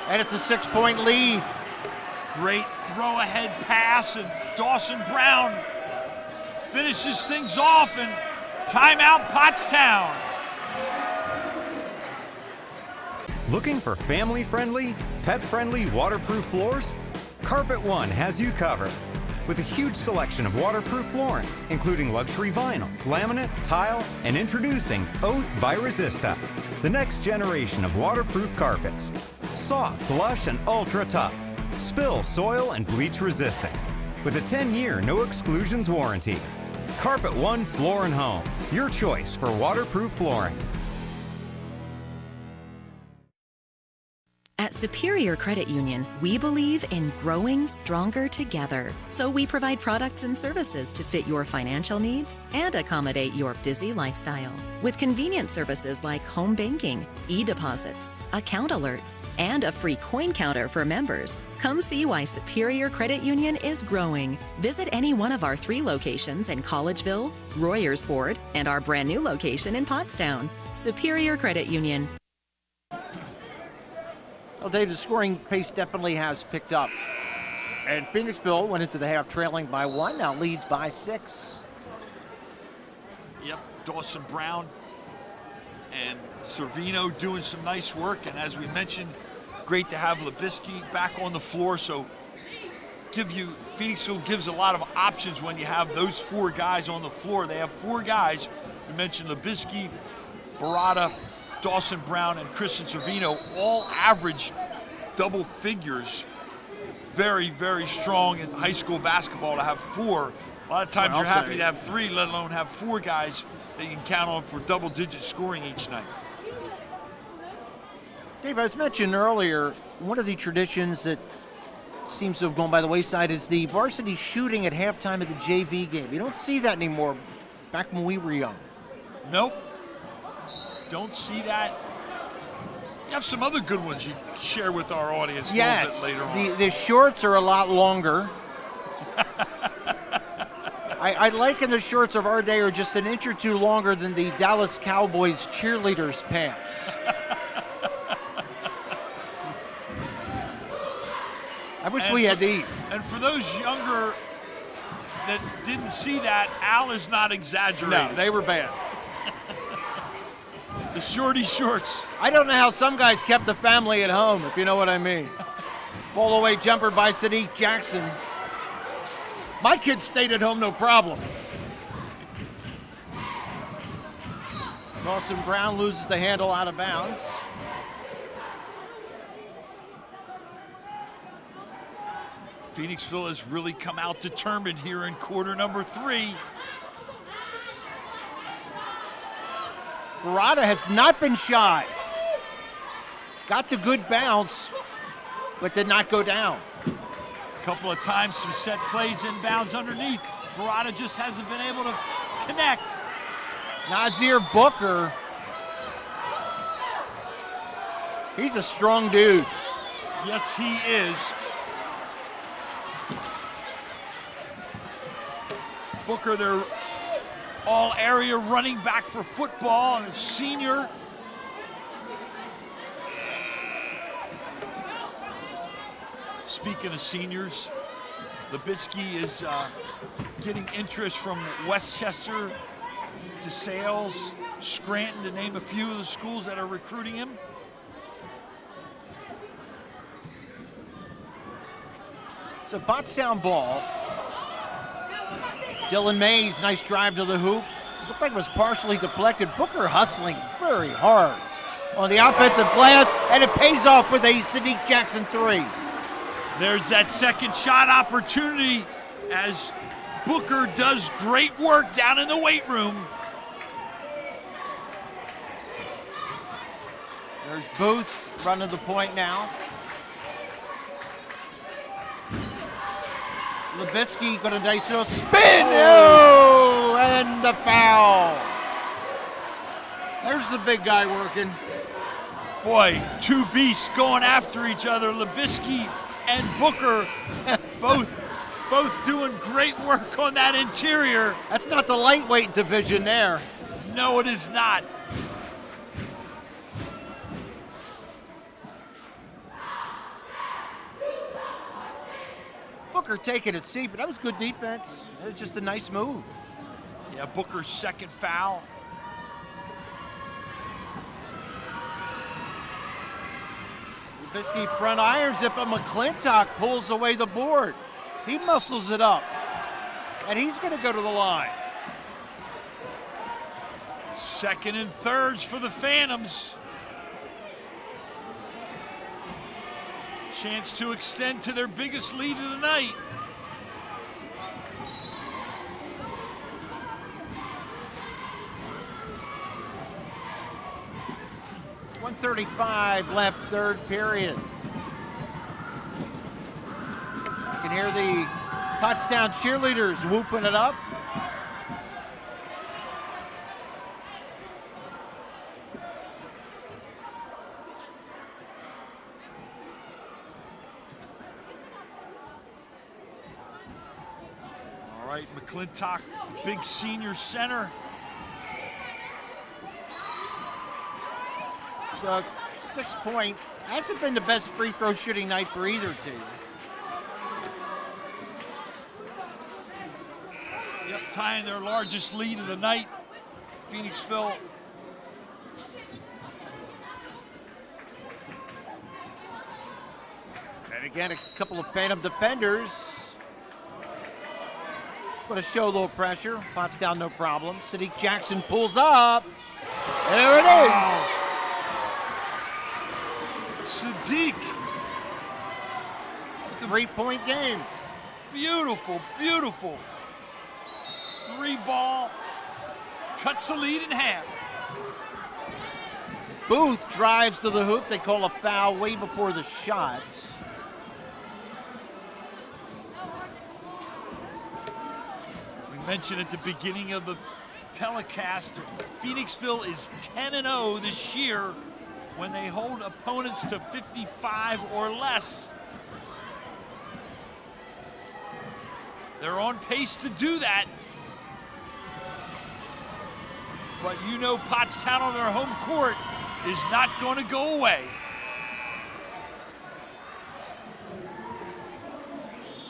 And it's a 6-point lead. Great throw ahead pass, and Dawson Brown finishes things off, and timeout Pottstown. Looking for family-friendly, pet-friendly waterproof floors? Carpet One has you covered. With a huge selection of waterproof flooring, including luxury vinyl, laminate, tile, and introducing Oath by Resista, the next generation of waterproof carpets. Soft, lush, and ultra tough. Spill, soil, and bleach resistant. With a 10-year no exclusions warranty. Carpet One Floor and Home, your choice for waterproof flooring. At Superior Credit Union, we believe in growing stronger together. So we provide products and services to fit your financial needs and accommodate your busy lifestyle. With convenient services like home banking, e-deposits, account alerts, and a free coin counter for members. Come see why Superior Credit Union is growing. Visit any one of our 3 locations in Collegeville, Royersford, and our brand new location in Pottstown. Superior Credit Union. Well, Dave, the scoring pace definitely has picked up. And Phoenixville went into the half trailing by 1, now leads by 6. Yep, Dawson Brown and Servino doing some nice work. And as we mentioned, great to have Labisky back on the floor. So Phoenixville gives a lot of options when you have those 4 guys on the floor. They have 4 guys. We mentioned Labisky, Barada, Dawson Brown, and Christian Servino all average double figures. Very, very strong in high school basketball to have 4. A lot of times you're happy to have 3, let alone have 4 guys that you can count on for double-digit scoring each night. Dave, as mentioned earlier, one of the traditions that seems to have gone by the wayside is the varsity shooting at halftime of the JV game. You don't see that anymore back when we were young. Nope. Don't see that. You have some other good ones you share with our audience a little bit later on. The shorts are a lot longer. I liken the shorts of our day are just an inch or 2 longer than the Dallas Cowboys cheerleaders' pants. I wish we had these. And for those younger that didn't see that, Al is not exaggerating. No, they were bad. The shorty shorts. I don't know how some guys kept the family at home, if you know what I mean. Ball away jumper by Sadiq Jackson. My kids stayed at home, no problem. Dawson Brown loses the handle out of bounds. Phoenixville has really come out determined here in quarter number 3. Barada has not been shy. Got the good bounce, but did not go down. A couple of times some set plays inbounds underneath. Barada just hasn't been able to connect. Nazir Booker. He's a strong dude. Yes, he is. Booker, their all-area running back for football, and a senior. Speaking of seniors, Labisky is getting interest from Westchester, DeSales, Scranton, to name a few of the schools that are recruiting him. So Pottstown ball. Dylan Mays, nice drive to the hoop. Looked like it was partially deflected. Booker hustling very hard on the offensive glass, and it pays off with a Sadiq Jackson 3. There's that second shot opportunity as Booker does great work down in the weight room. There's Booth running the point now. Labisky got a nice little spin. Oh, and the foul. There's the big guy working. Boy, two beasts going after each other. Labisky and Booker both doing great work on that interior. That's not the lightweight division there. No, it is not. Booker taking a seat, but that was good defense. It was just a nice move. Yeah, Booker's second foul. Labisky front irons it, but McClintock pulls away the board. He muscles it up, and he's going to go to the line. Second and thirds for the Phantoms. Chance to extend to their biggest lead of the night. .135 left, third period. You can hear the Pottstown cheerleaders whooping it up. All right, McClintock, the big senior center. So 6 point, hasn't been the best free throw shooting night for either team. Yep, tying their largest lead of the night. Phoenixville. And again, a couple of Phantom defenders. Going to show a little pressure. Pottstown, no problem. Sadiq Jackson pulls up. There it is. Sadiq. 3-point game. Beautiful, beautiful. 3 ball. Cuts the lead in half. Booth drives to the hoop. They call a foul way before the shot. We mentioned at the beginning of the telecast that Phoenixville is 10-0 this year when they hold opponents to 55 or less. They're on pace to do that. But you know Pottstown on their home court is not going to go away.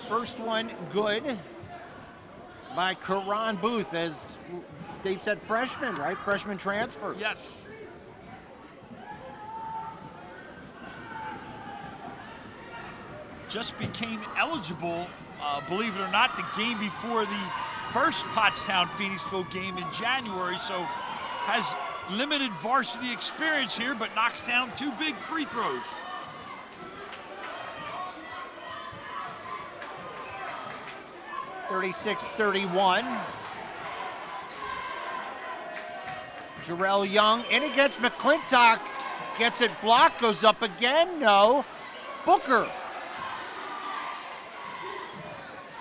First one good by Karan Booth, as Dave said, freshman, right? Freshman transfer. Yes. Just became eligible, believe it or not, the game before the first Pottstown Phoenixville game in January, so has limited varsity experience here, but knocks down 2 big free throws. (36-31). Jarrell Young in against McClintock. Gets it blocked, goes up again. No. Booker.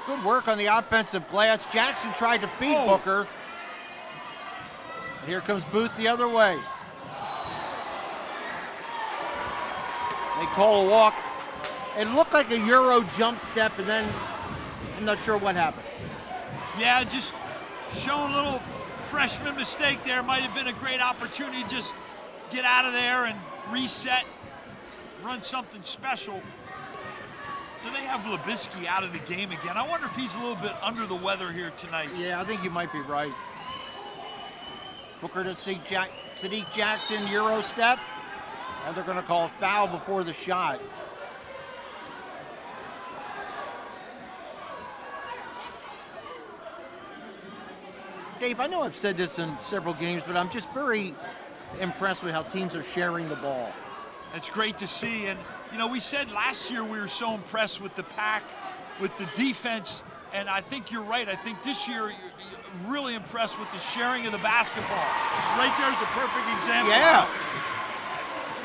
Good work on the offensive glass. Jackson tried to feed Booker. And here comes Booth the other way. They call a walk. It looked like a Euro jump step, and then I'm not sure what happened. Yeah, just showing a little freshman mistake there. Might have been a great opportunity to just get out of there and reset, run something special. Do they have Labisky out of the game again? I wonder if he's a little bit under the weather here tonight. Yeah, I think you might be right. Booker to Sadiq Jackson, Euro step. And they're going to call a foul before the shot. Dave, I know I've said this in several games, but I'm just very impressed with how teams are sharing the ball. It's great to see. And, you know, we said last year we were so impressed with the pack, with the defense. And I think you're right. I think this year you're really impressed with the sharing of the basketball. Right there's a perfect example. Yeah.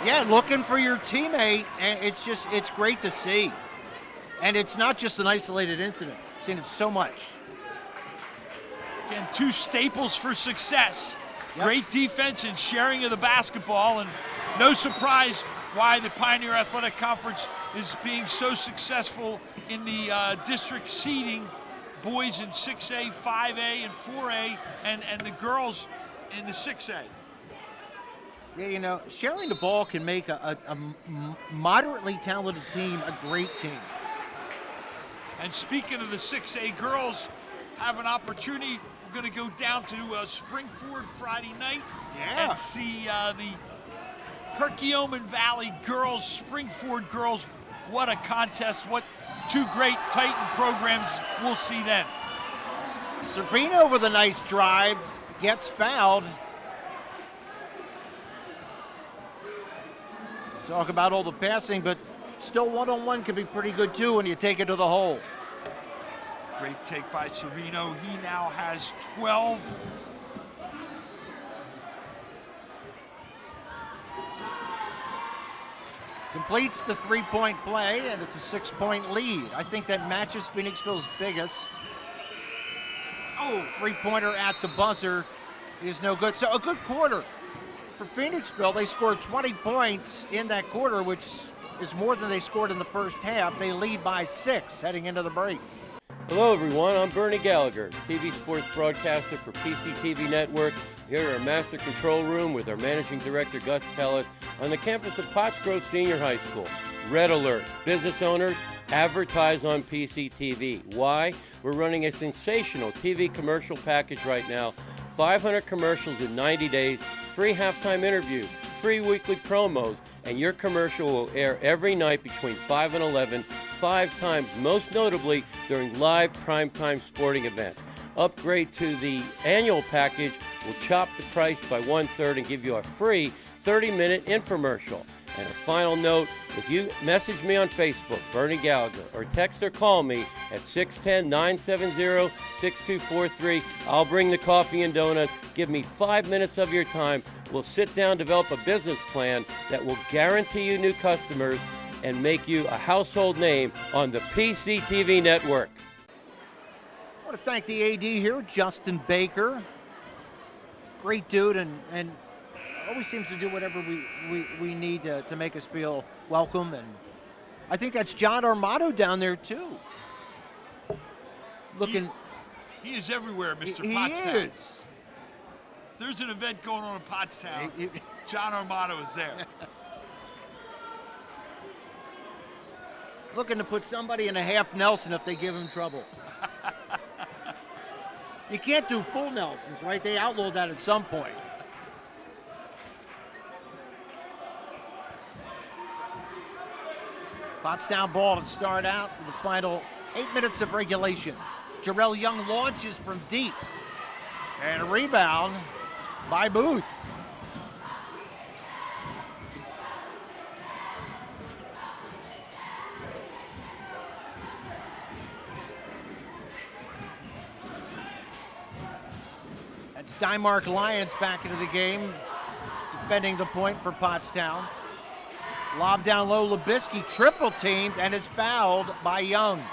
Yeah, looking for your teammate. And it's great to see. And it's not just an isolated incident. I've seen it so much. Again, two staples for success. Yep. Great defense and sharing of the basketball, and no surprise why the Pioneer Athletic Conference is being so successful in the district seeding, boys in 6A, 5A, and 4A, and the girls in the 6A. Yeah, you know, sharing the ball can make a moderately talented team a great team. And speaking of the 6A girls, have an opportunity. We're going to go down to Springford Friday night and see the Perkiomen Valley girls, Springford girls. What a contest. What two great Titan programs we'll see then. Servino with a nice drive, gets fouled. Talk about all the passing, but still one-on-one can be pretty good too when you take it to the hole. Great take by Servino. He now has 12. Completes the three-point play, and it's a 6-point lead. I think that matches Phoenixville's biggest. Oh, three-pointer at the buzzer is no good. So a good quarter for Phoenixville. They scored 20 points in that quarter, which is more than they scored in the first half. They lead by 6 heading into the break. Hello everyone, I'm Bernie Gallagher, TV sports broadcaster for PCTV Network, here at our Master Control Room with our Managing Director Gus Pellet on the campus of Pottsgrove Senior High School. Red alert, business owners, advertise on PCTV. Why? We're running a sensational TV commercial package right now, 500 commercials in 90 days, free halftime interviews, free weekly promos, and your commercial will air every night between 5 and 11, 5 times, most notably during live primetime sporting events. Upgrade to the annual package will chop the price by 1/3 and give you a free 30-minute infomercial. And a final note, if you message me on Facebook, Bernie Gallagher, or text or call me at 610-970-6243, I'll bring the coffee and donuts. Give me 5 minutes of your time. We'll sit down, develop a business plan that will guarantee you new customers and make you a household name on the PCTV network. I want to thank the AD here, Justin Baker. Great dude, and always seems to do whatever we need to make us feel welcome. And I think that's John Armato down there too. Looking, he is everywhere, Mr. He Pottstown. is. There's an event going on in Pottstown. John Armato is there. Looking to put somebody in a half Nelson if they give him trouble. You can't do full Nelsons, right? They outlawed that at some point. Pottstown ball to start out with the final 8 minutes of regulation. Jarrell Young launches from deep. And a rebound by Booth. That's Dymark Lions back into the game, defending the point for Pottstown. Lob down low, Labisky triple teamed and is fouled by Young.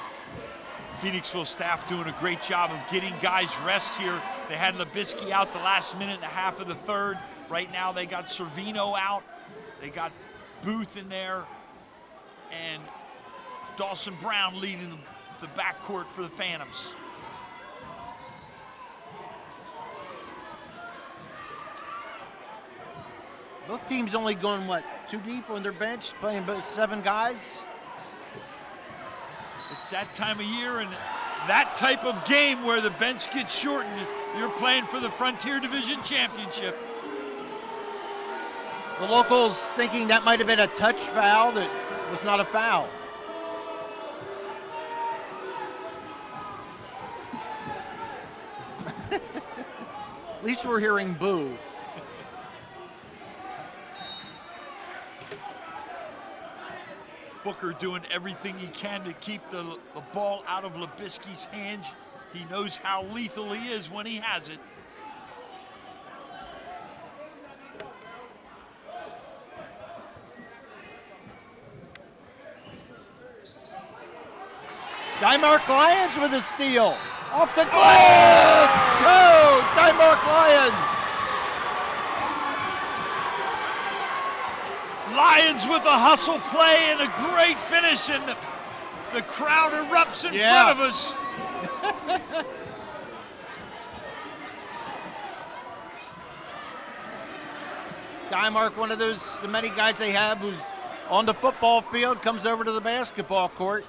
Phoenixville staff doing a great job of getting guys rest here. They had Labisky out the last minute and a half of the third. Right now they got Servino out. They got Booth in there. And Dawson Brown leading the backcourt for the Phantoms. Both teams only going, what, 2 deep on their bench, playing both 7 guys? It's that time of year and that type of game where the bench gets shortened. You're playing for the Frontier Division Championship. The locals thinking that might have been a touch foul that was not a foul. At least we're hearing boo. Booker doing everything he can to keep the ball out of Labisky's hands. He knows how lethal he is when he has it. Dymark Lions with a steal. Off the glass! Oh, Dymark Lions! Lions with a hustle play and a great finish, and the crowd erupts in front of us. Dymark, one of those, the many guys they have who on the football field comes over to the basketball court.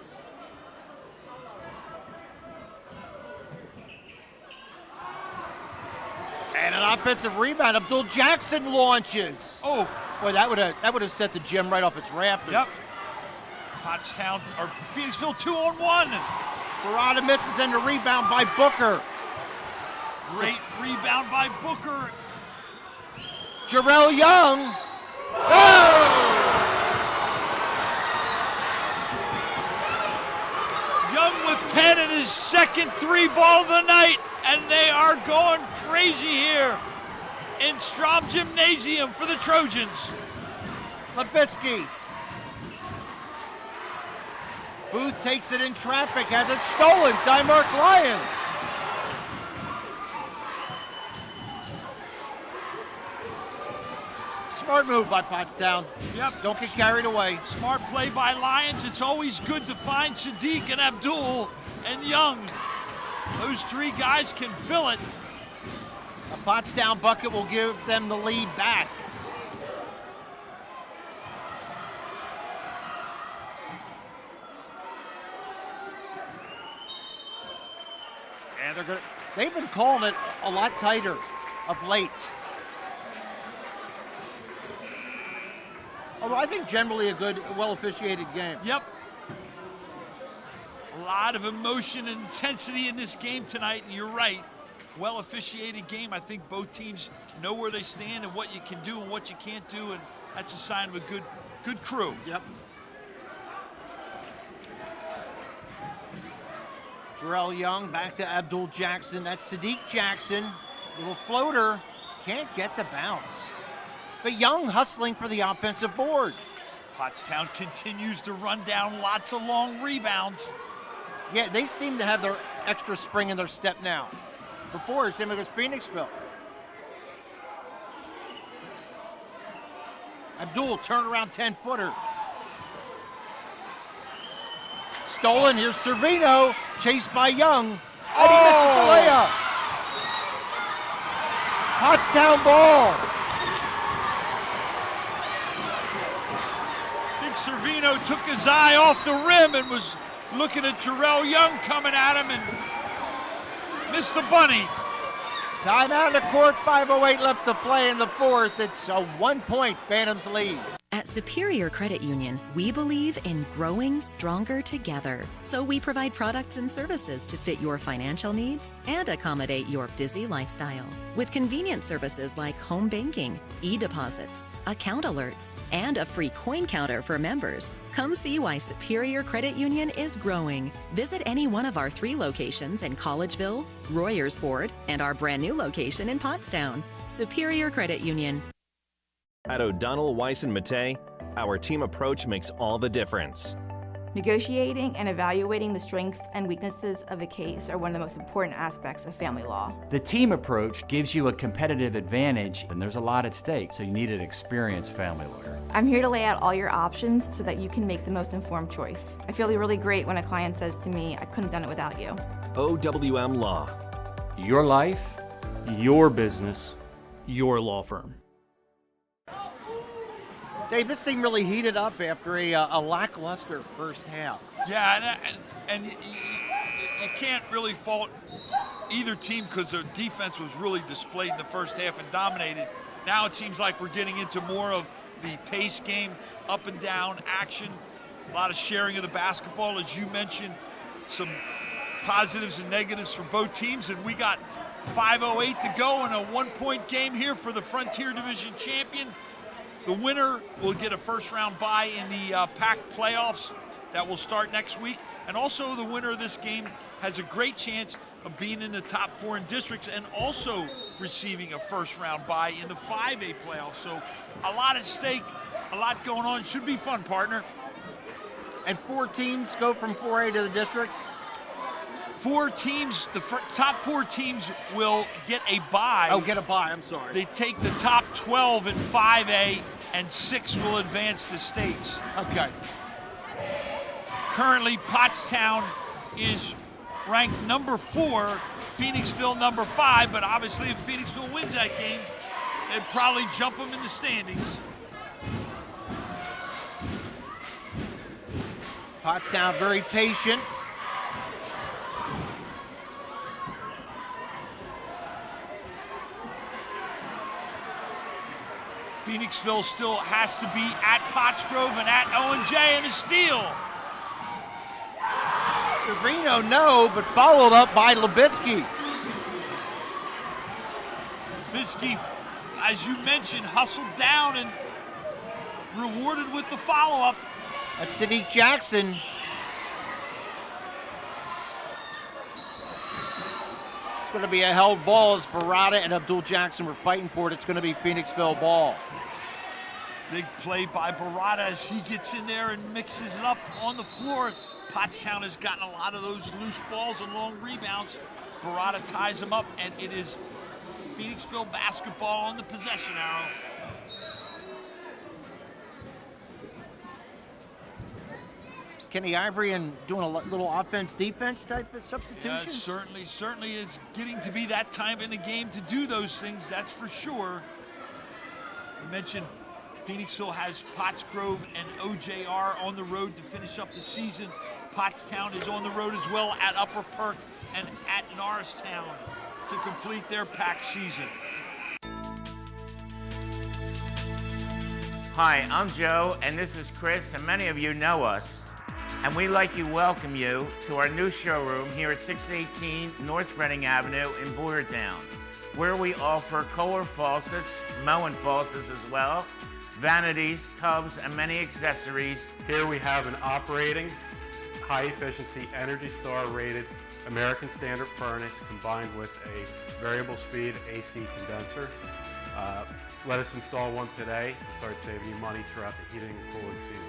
And an offensive rebound. Abdul Jackson launches. Oh, boy, that would have set the gym right off its rafters. Yep. Pottstown or Phoenixville 2-on-1. Barada misses and the rebound by Booker. Great rebound by Booker. Jarrell Young. Oh! Young with 10 and his second 3-ball of the night, and they are going crazy here in Strom Gymnasium for the Trojans. Labisky. Booth takes it in traffic, has it stolen. Dymark Lions. Smart move by Pottstown. Yep. Don't get carried away. Smart play by Lions. It's always good to find Sadiq and Abdul and Young. Those 3 guys can fill it. A Pottstown bucket will give them the lead back. And they've been calling it a lot tighter of late. Although I think generally a good, well-officiated game. Yep. A lot of emotion and intensity in this game tonight, and you're right. Well-officiated game. I think both teams know where they stand and what you can do and what you can't do, and that's a sign of a good crew. Yep. Jarrell Young back to Abdul Jackson. That's Sadiq Jackson. Little floater. Can't get the bounce. But Young hustling for the offensive board. Pottstown continues to run down lots of long rebounds. Yeah, they seem to have their extra spring in their step now. Before, it seemed like it was Phoenixville. Abdul, turnaround 10-footer. Stolen, here's Servino, chased by Young. And he misses the layup. Pottstown ball. Servino took his eye off the rim and was looking at Jarrell Young coming at him and missed the bunny. Timeout in the court, 5:08 left to play in the fourth. It's a 1-point Phantoms lead. At Superior Credit Union, we believe in growing stronger together. So we provide products and services to fit your financial needs and accommodate your busy lifestyle. With convenient services like home banking, e-deposits, account alerts, and a free coin counter for members. Come see why Superior Credit Union is growing. Visit any one of our 3 locations in Collegeville, Royersford, and our brand new location in Pottstown. Superior Credit Union. At O'Donnell, Weiss & Mattei, our team approach makes all the difference. Negotiating and evaluating the strengths and weaknesses of a case are one of the most important aspects of family law. The team approach gives you a competitive advantage, and there's a lot at stake, so you need an experienced family lawyer. I'm here to lay out all your options so that you can make the most informed choice. I feel really great when a client says to me, I couldn't have done it without you. OWM Law. Your life, Your business, your law firm. Dave, this thing really heated up after a lackluster first half. Yeah, and you can't really fault either team because their defense was really displayed in the first half and dominated. Now it seems like we're getting into more of the pace game, up and down action, a lot of sharing of the basketball, as you mentioned, some positives and negatives for both teams, and we got 5:08 to go in a one-point game here for the Frontier Division champion. The winner will get a first-round bye in the PAC playoffs that will start next week. And also the winner of this game has a great chance of being in the top 4 in districts and also receiving a first-round bye in the 5A playoffs. So a lot at stake, a lot going on. Should be fun, partner. And 4 teams go from 4A to the districts? 4 teams, the top 4 teams will get a bye. Oh, get a bye, I'm sorry. They take the top 12 in 5A, and 6 will advance to states. Okay. Currently, Pottstown is ranked number 4, Phoenixville number 5, but obviously if Phoenixville wins that game, they'd probably jump them in the standings. Pottstown very patient. Phoenixville still has to be at Pottsgrove and at O&J and a steal. Servino, no, but followed up by Lubitsky. Lubitsky, as you mentioned, hustled down and rewarded with the follow-up. That's Sadiq Jackson. It's going to be a held ball as Barada and Abdul Jackson were fighting for it. It's going to be Phoenixville ball. Big play by Barada as he gets in there and mixes it up on the floor. Pottstown has gotten a lot of those loose balls and long rebounds. Barada ties them up, and it is Phoenixville basketball on the possession arrow. Kenny Ivory and doing a little offense-defense type of substitution? Yeah, certainly is getting to be that time in the game to do those things, that's for sure. You mentioned Phoenixville has Pottsgrove and OJR on the road to finish up the season. Pottstown is on the road as well at Upper Perk and at Norristown to complete their PAC season. Hi, I'm Joe, and this is Chris, and many of you know us. And we'd like to welcome you to our new showroom here at 618 North Reading Avenue in Boyertown, where we offer Kohler faucets, Moen faucets as well, vanities, tubs, and many accessories. Here we have an operating, high-efficiency, Energy Star rated American Standard furnace combined with a variable speed AC condenser. Let us install one today to start saving you money throughout the heating and cooling season.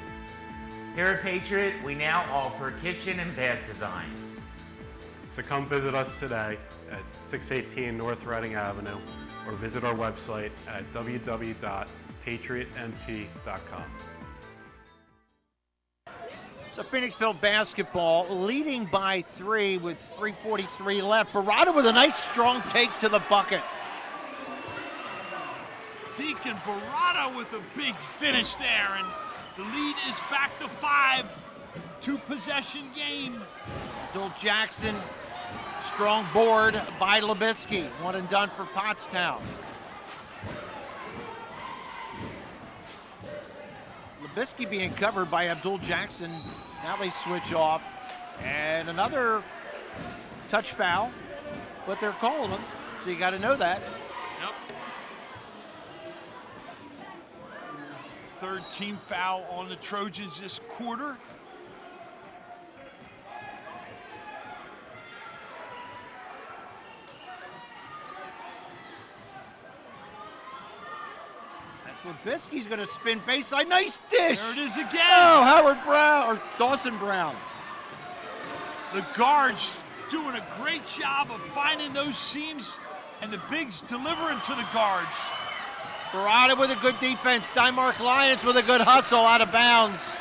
Here at Patriot, we now offer kitchen and bath designs. So come visit us today at 618 North Reading Avenue or visit our website at www.patriotnp.com. So Phoenixville basketball leading by 3 with 3:43 left. Barada with a nice strong take to the bucket. Deacon Barada with a big finish there, and the lead is back to 5. 2-possession game. Abdul Jackson, strong board by Lubitsky. One and done for Pottstown. Lubitsky being covered by Abdul Jackson. Now they switch off. And another touch foul, but they're calling them, so you got to know that. Yep. Third team foul on the Trojans this quarter. PHX. Labisky's going to spin baseline. Nice dish. There it is again. Oh, Howard Brown, or Dawson Brown. The guards doing a great job of finding those seams, and the bigs delivering to the guards. Barada with a good defense. Steinmark Lions with a good hustle out of bounds.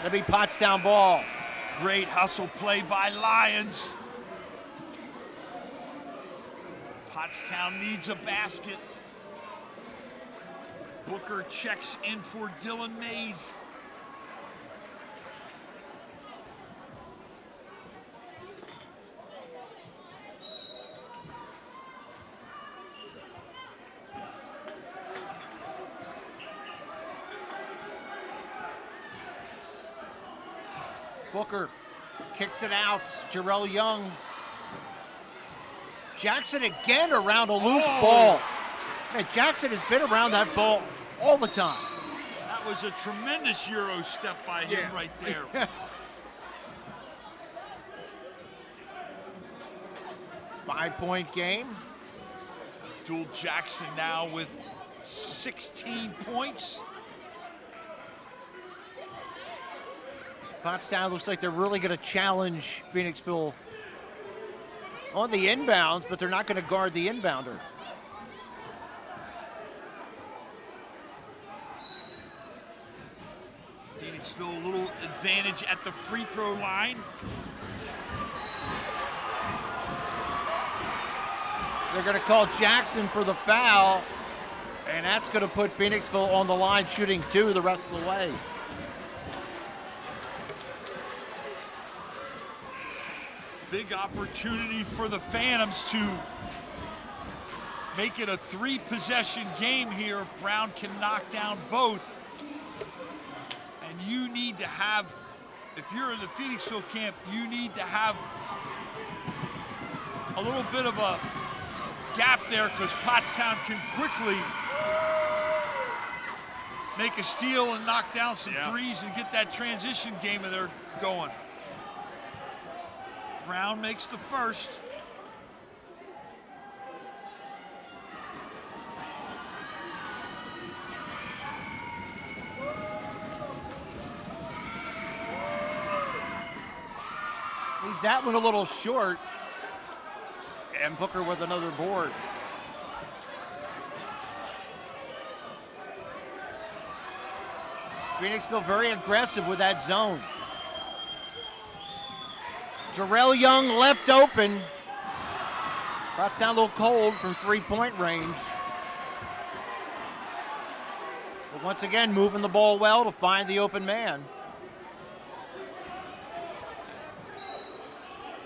That'll be Pottstown ball. Great hustle play by Lions. Pottstown needs a basket. Booker checks in for Dylan Mays. Booker kicks it out. Jarrell Young. Jackson again around a loose ball. Man, Jackson has been around that ball all the time. That was a tremendous Euro step by him right there. 5-point game. Abdul Jackson now with 16 points. Pottstown looks like they're really going to challenge Phoenixville on the inbounds, but they're not going to guard the inbounder. Phoenixville a little advantage at the free throw line. They're going to call Jackson for the foul, and that's going to put Phoenixville on the line shooting 2 the rest of the way. Big opportunity for the Phantoms to make it a 3-possession game here if Brown can knock down both. And you need to have, if you're in the Phoenixville camp, you need to have a little bit of a gap there because Pottstown can quickly make a steal and knock down some threes and get that transition game of theirs going. Brown makes the first. Leaves that one a little short. And Booker with another board. Phoenixville very aggressive with that zone. Jarrell Young left open. Pottstown a little cold from 3-point range. But once again, moving the ball well to find the open man.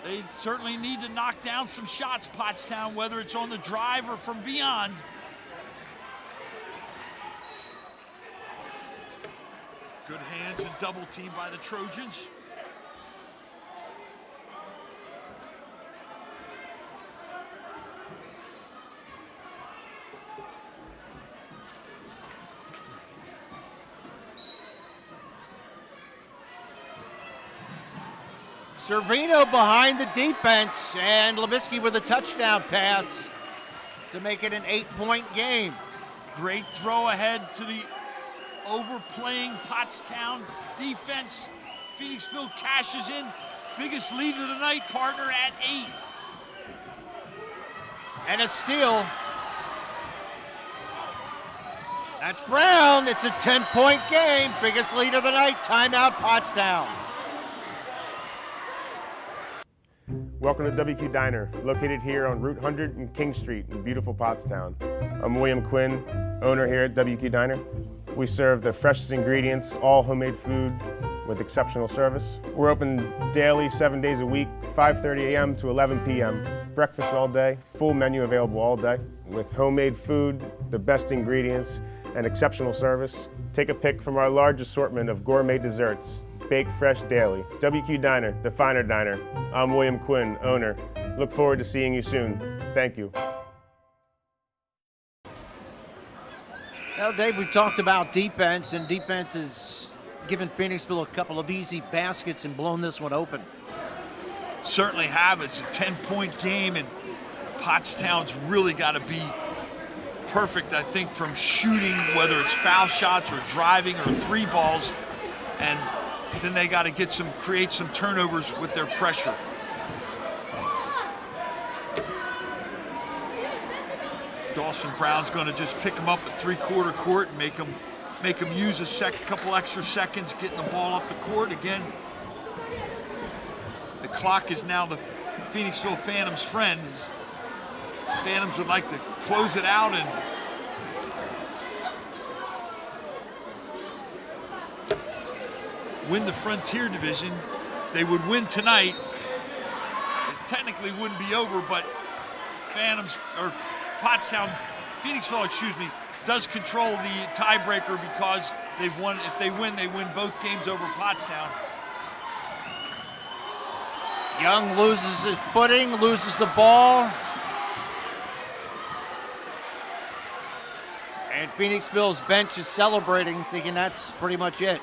They certainly need to knock down some shots, Pottstown, whether it's on the drive or from beyond. Good hands and double team by the Trojans. Servino behind the defense, and Labisky with a touchdown pass to make it an 8-point game. Great throw ahead to the overplaying Pottstown defense. Phoenixville cashes in. Biggest lead of the night, partner, at 8. And a steal. That's Brown. It's a 10-point game. Biggest lead of the night. Timeout, Pottstown. Welcome to WQ Diner, located here on Route 100 and King Street in beautiful Pottstown. I'm William Quinn, owner here at WQ Diner. We serve the freshest ingredients, all homemade food with exceptional service. We're open daily, 7 days a week, 5:30 a.m. to 11 p.m. Breakfast all day, full menu available all day with homemade food, the best ingredients, and exceptional service. Take a pick from our large assortment of gourmet desserts, baked fresh daily. WQ Diner, the finer diner. I'm William Quinn, owner. Look forward to seeing you soon. Thank you. Now, Dave, we've talked about defense, and defense has given Phoenixville a couple of easy baskets and blown this one open. Certainly have. It's a 10-point game, and Pottstown's really got to be perfect, I think, from shooting, whether it's foul shots or driving or three balls, and then they got to create some turnovers with their pressure. Dawson Brown's going to just pick them up at three-quarter court and make them use a couple extra seconds getting the ball up the court. Again, the clock is now the Phoenixville Phantoms' friend. Phantoms would like to close it out and win the Frontier Division. They would win tonight. It technically wouldn't be over, but Phoenixville, does control the tiebreaker because they've won. If they win both games over Pottstown. Young loses his footing, loses the ball. And Phoenixville's bench is celebrating, thinking that's pretty much it.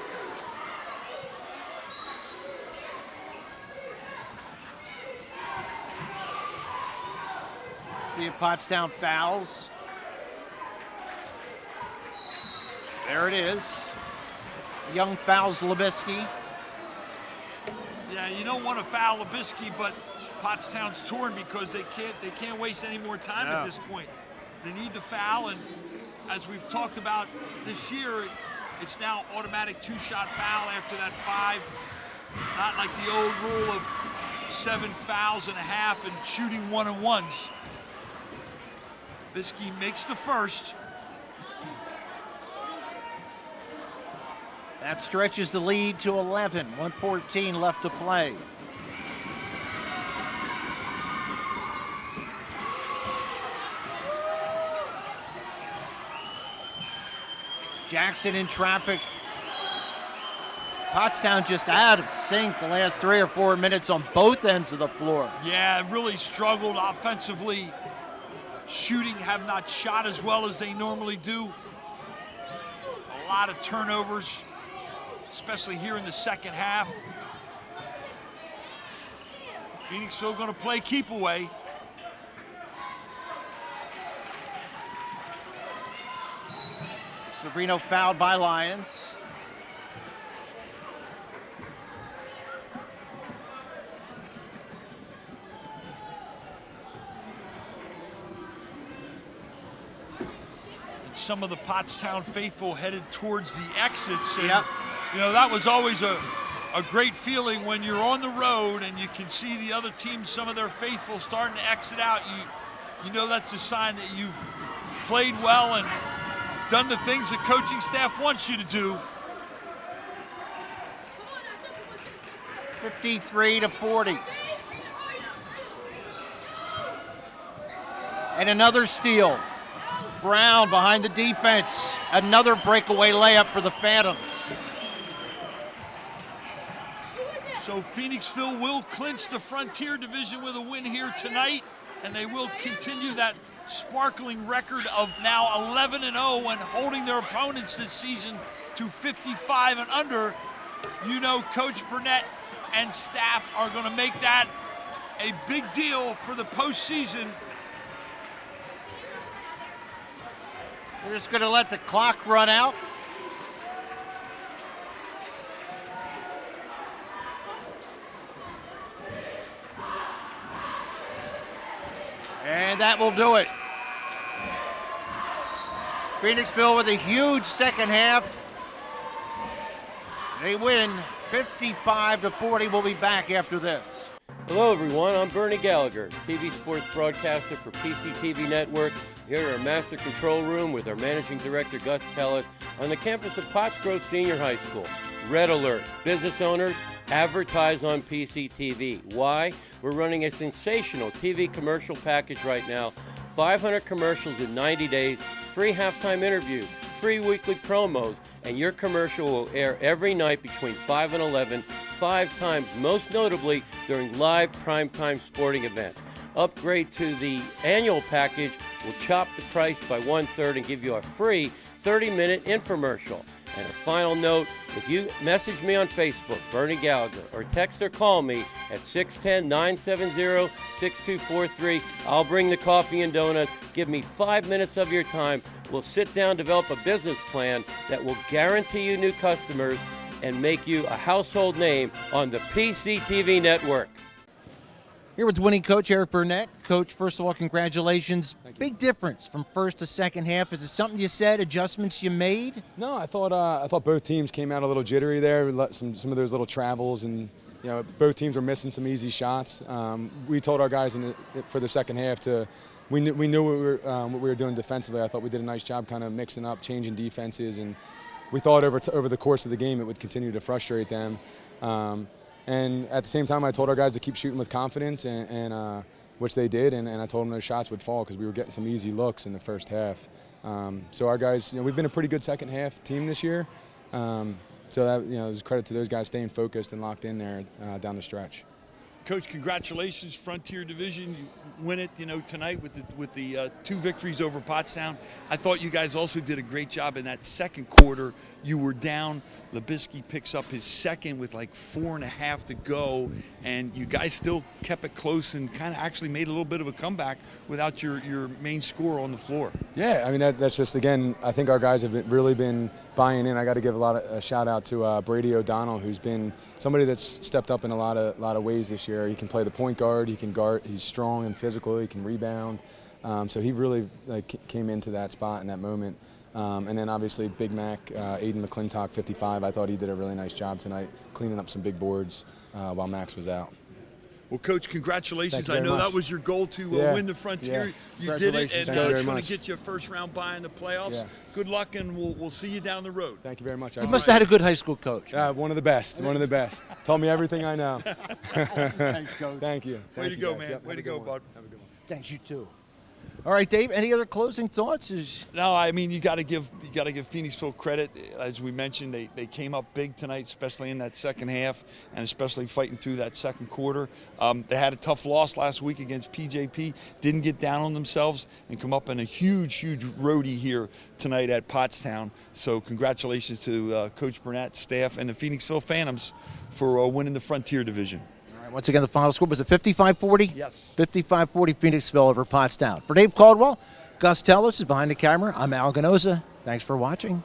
See if Pottstown fouls. There it is. Young fouls Labisky. Yeah, you don't want to foul Labisky, but Pottstown's torn because they can't waste any more time at this point. They need to foul, and as we've talked about this year, it's now automatic two-shot foul after that 5. Not like the old rule of 7 fouls and a half and shooting 1-on-1s. Labisky makes the first. That stretches the lead to 11. 1:14 left to play. Jackson in traffic. Pottstown just out of sync the last 3 or 4 minutes on both ends of the floor. Yeah, really struggled offensively. Shooting, have not shot as well as they normally do. A lot of turnovers, especially here in the second half. Phoenixville going to play keep away. Severino fouled by Lyons. Some of the Pottstown faithful headed towards the exits. And, you know, that was always a great feeling when you're on the road and you can see the other team, some of their faithful starting to exit out. You know that's a sign that you've played well and done the things the coaching staff wants you to do. 53-40. And another steal. Brown behind the defense. Another breakaway layup for the Phantoms. So Phoenixville will clinch the Frontier Division with a win here tonight, and they will continue that sparkling record of now 11-0 and holding their opponents this season to 55 and under. You know Coach Burnett and staff are going to make that a big deal for the postseason. They're just going to let the clock run out. And that will do it. Phoenixville with a huge second half. They win 55-40. We'll be back after this. Hello everyone, I'm Bernie Gallagher, TV sports broadcaster for PCTV Network, here at our Master Control Room with our Managing Director Gus Pellet on the campus of Pottsgrove Senior High School. Red alert, business owners, advertise on PCTV. Why? We're running a sensational TV commercial package right now. 500 commercials in 90 days, free halftime interviews, free weekly promos, and your commercial will air every night between 5 and 11, 5 times, most notably during live primetime sporting events. Upgrade to the annual package will chop the price by 1/3 and give you a free 30-minute infomercial. And a final note, if you message me on Facebook, Bernie Gallagher, or text or call me at 610-970-6243, I'll bring the coffee and donuts. Give me 5 minutes of your time. We'll sit down, develop a business plan that will guarantee you new customers and make you a household name on the PCTV network. Here with winning coach Eric Burnett. Coach, first of all, congratulations. Big difference from first to second half. Is it something you said, adjustments you made? No, I thought both teams came out a little jittery there. We let some of those little travels, and both teams were missing some easy shots. We told our guys for the second half we knew what we were doing defensively. I thought we did a nice job kind of mixing up, changing defenses, and we thought over the course of the game it would continue to frustrate them. And at the same time, I told our guys to keep shooting with confidence, and which they did, and I told them those shots would fall because we were getting some easy looks in the first half. So our guys, we've been a pretty good second half team this year. So that it was credit to those guys staying focused and locked in there down the stretch. Coach, congratulations, Frontier Division. You win it, tonight with the 2 victories over Pottstown. I thought you guys also did a great job in that second quarter. You were down. Labisky picks up his second with like 4.5 to go, and you guys still kept it close and kind of actually made a little bit of a comeback without your main scorer on the floor. Yeah, I mean that's just, again, I think our guys have really been buying in. I got to give a shout out to Brady O'Donnell, who's been somebody that's stepped up in a lot of ways this year. He can play the point guard. He can guard. He's strong and physical. He can rebound. So he really came into that spot in that moment. And then obviously Big Mac, Aiden McClintock, 55. I thought he did a really nice job tonight, cleaning up some big boards while Max was out. Well, Coach, congratulations. I know that was your goal to win the Frontier. Yeah. You did it, and it's going much. to get you a first-round bye in the playoffs. Yeah. Good luck, and we'll see you down the road. Thank you very much. You must have had a good high school coach. One of the best. One of the best. Told me everything I know. Thanks, Coach. Thank you. Way to go, man. Yep, Way to go, bud. Have a good one. Thanks, you too. All right, Dave, any other closing thoughts? No, I mean, you got to give Phoenixville credit. As we mentioned, they came up big tonight, especially in that second half, and especially fighting through that second quarter. They had a tough loss last week against PJP, didn't get down on themselves, and come up in a huge roadie here tonight at Pottstown. So congratulations to Coach Burnett, staff, and the Phoenixville Phantoms for winning the Frontier Division. Once again, the final score was a 55-40? Yes. 55-40 Phoenixville over Pottstown. For Dave Caldwell, Gus Tellis is behind the camera. I'm Al Ganoza. Thanks for watching.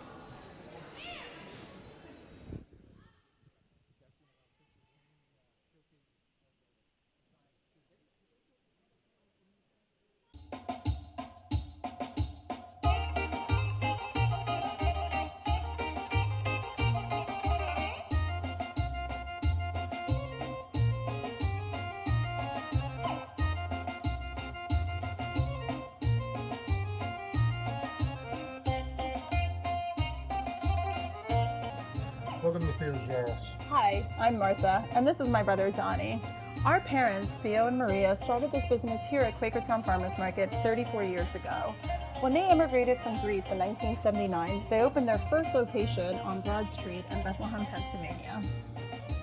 Welcome to Theo's Jarros. Hi, I'm Martha, and this is my brother Donnie. Our parents, Theo and Maria, started this business here at Quakertown Farmers Market 34 years ago. When they immigrated from Greece in 1979, they opened their first location on Broad Street in Bethlehem, Pennsylvania.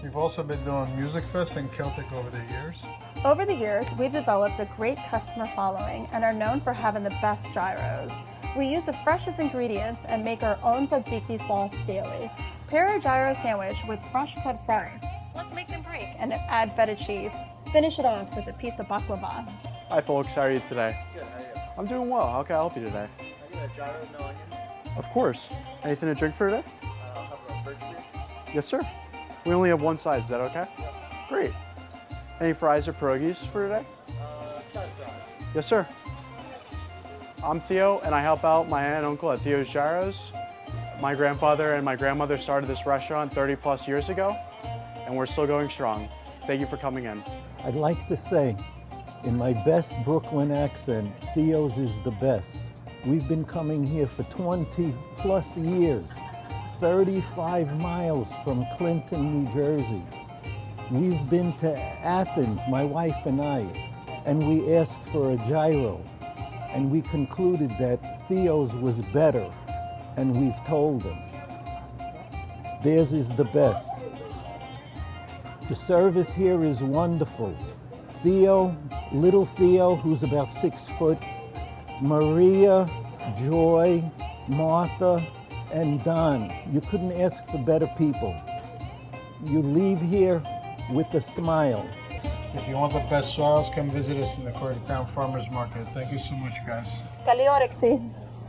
We've also been doing Music Fest and Celtic over the years. Over the years, we've developed a great customer following and are known for having the best gyros. We use the freshest ingredients and make our own tzatziki sauce daily. Pair a gyro sandwich with fresh cut fries. Let's make them break and add feta cheese. Finish it off with a piece of baklava. Hi folks, how are you today? Good, how are you? I'm doing well. How can I help you today? Can I get a gyro, no onions? Of course. Anything to drink for today? I'll have a birch tree. Yes, sir. We only have one size. Is that okay? Yep. Great. Any fries or pierogies for today? Side fries. Yes, sir. I'm Theo, and I help out my aunt and uncle at Theo's Gyros. My grandfather and my grandmother started this restaurant 30 plus years ago, and we're still going strong. Thank you for coming in. I'd like to say, in my best Brooklyn accent, Theo's is the best. We've been coming here for 20 plus years, 35 miles from Clinton, New Jersey. We've been to Athens, my wife and I, and we asked for a gyro, and we concluded that Theo's was better, and we've told them. Theirs is the best. The service here is wonderful. Theo, little Theo, who's about 6 foot, Maria, Joy, Martha, and Don. You couldn't ask for better people. You leave here with a smile. If you want the best gyros, come visit us in the Koreatown Farmers Market. Thank you so much, guys. Καλή όρεξη.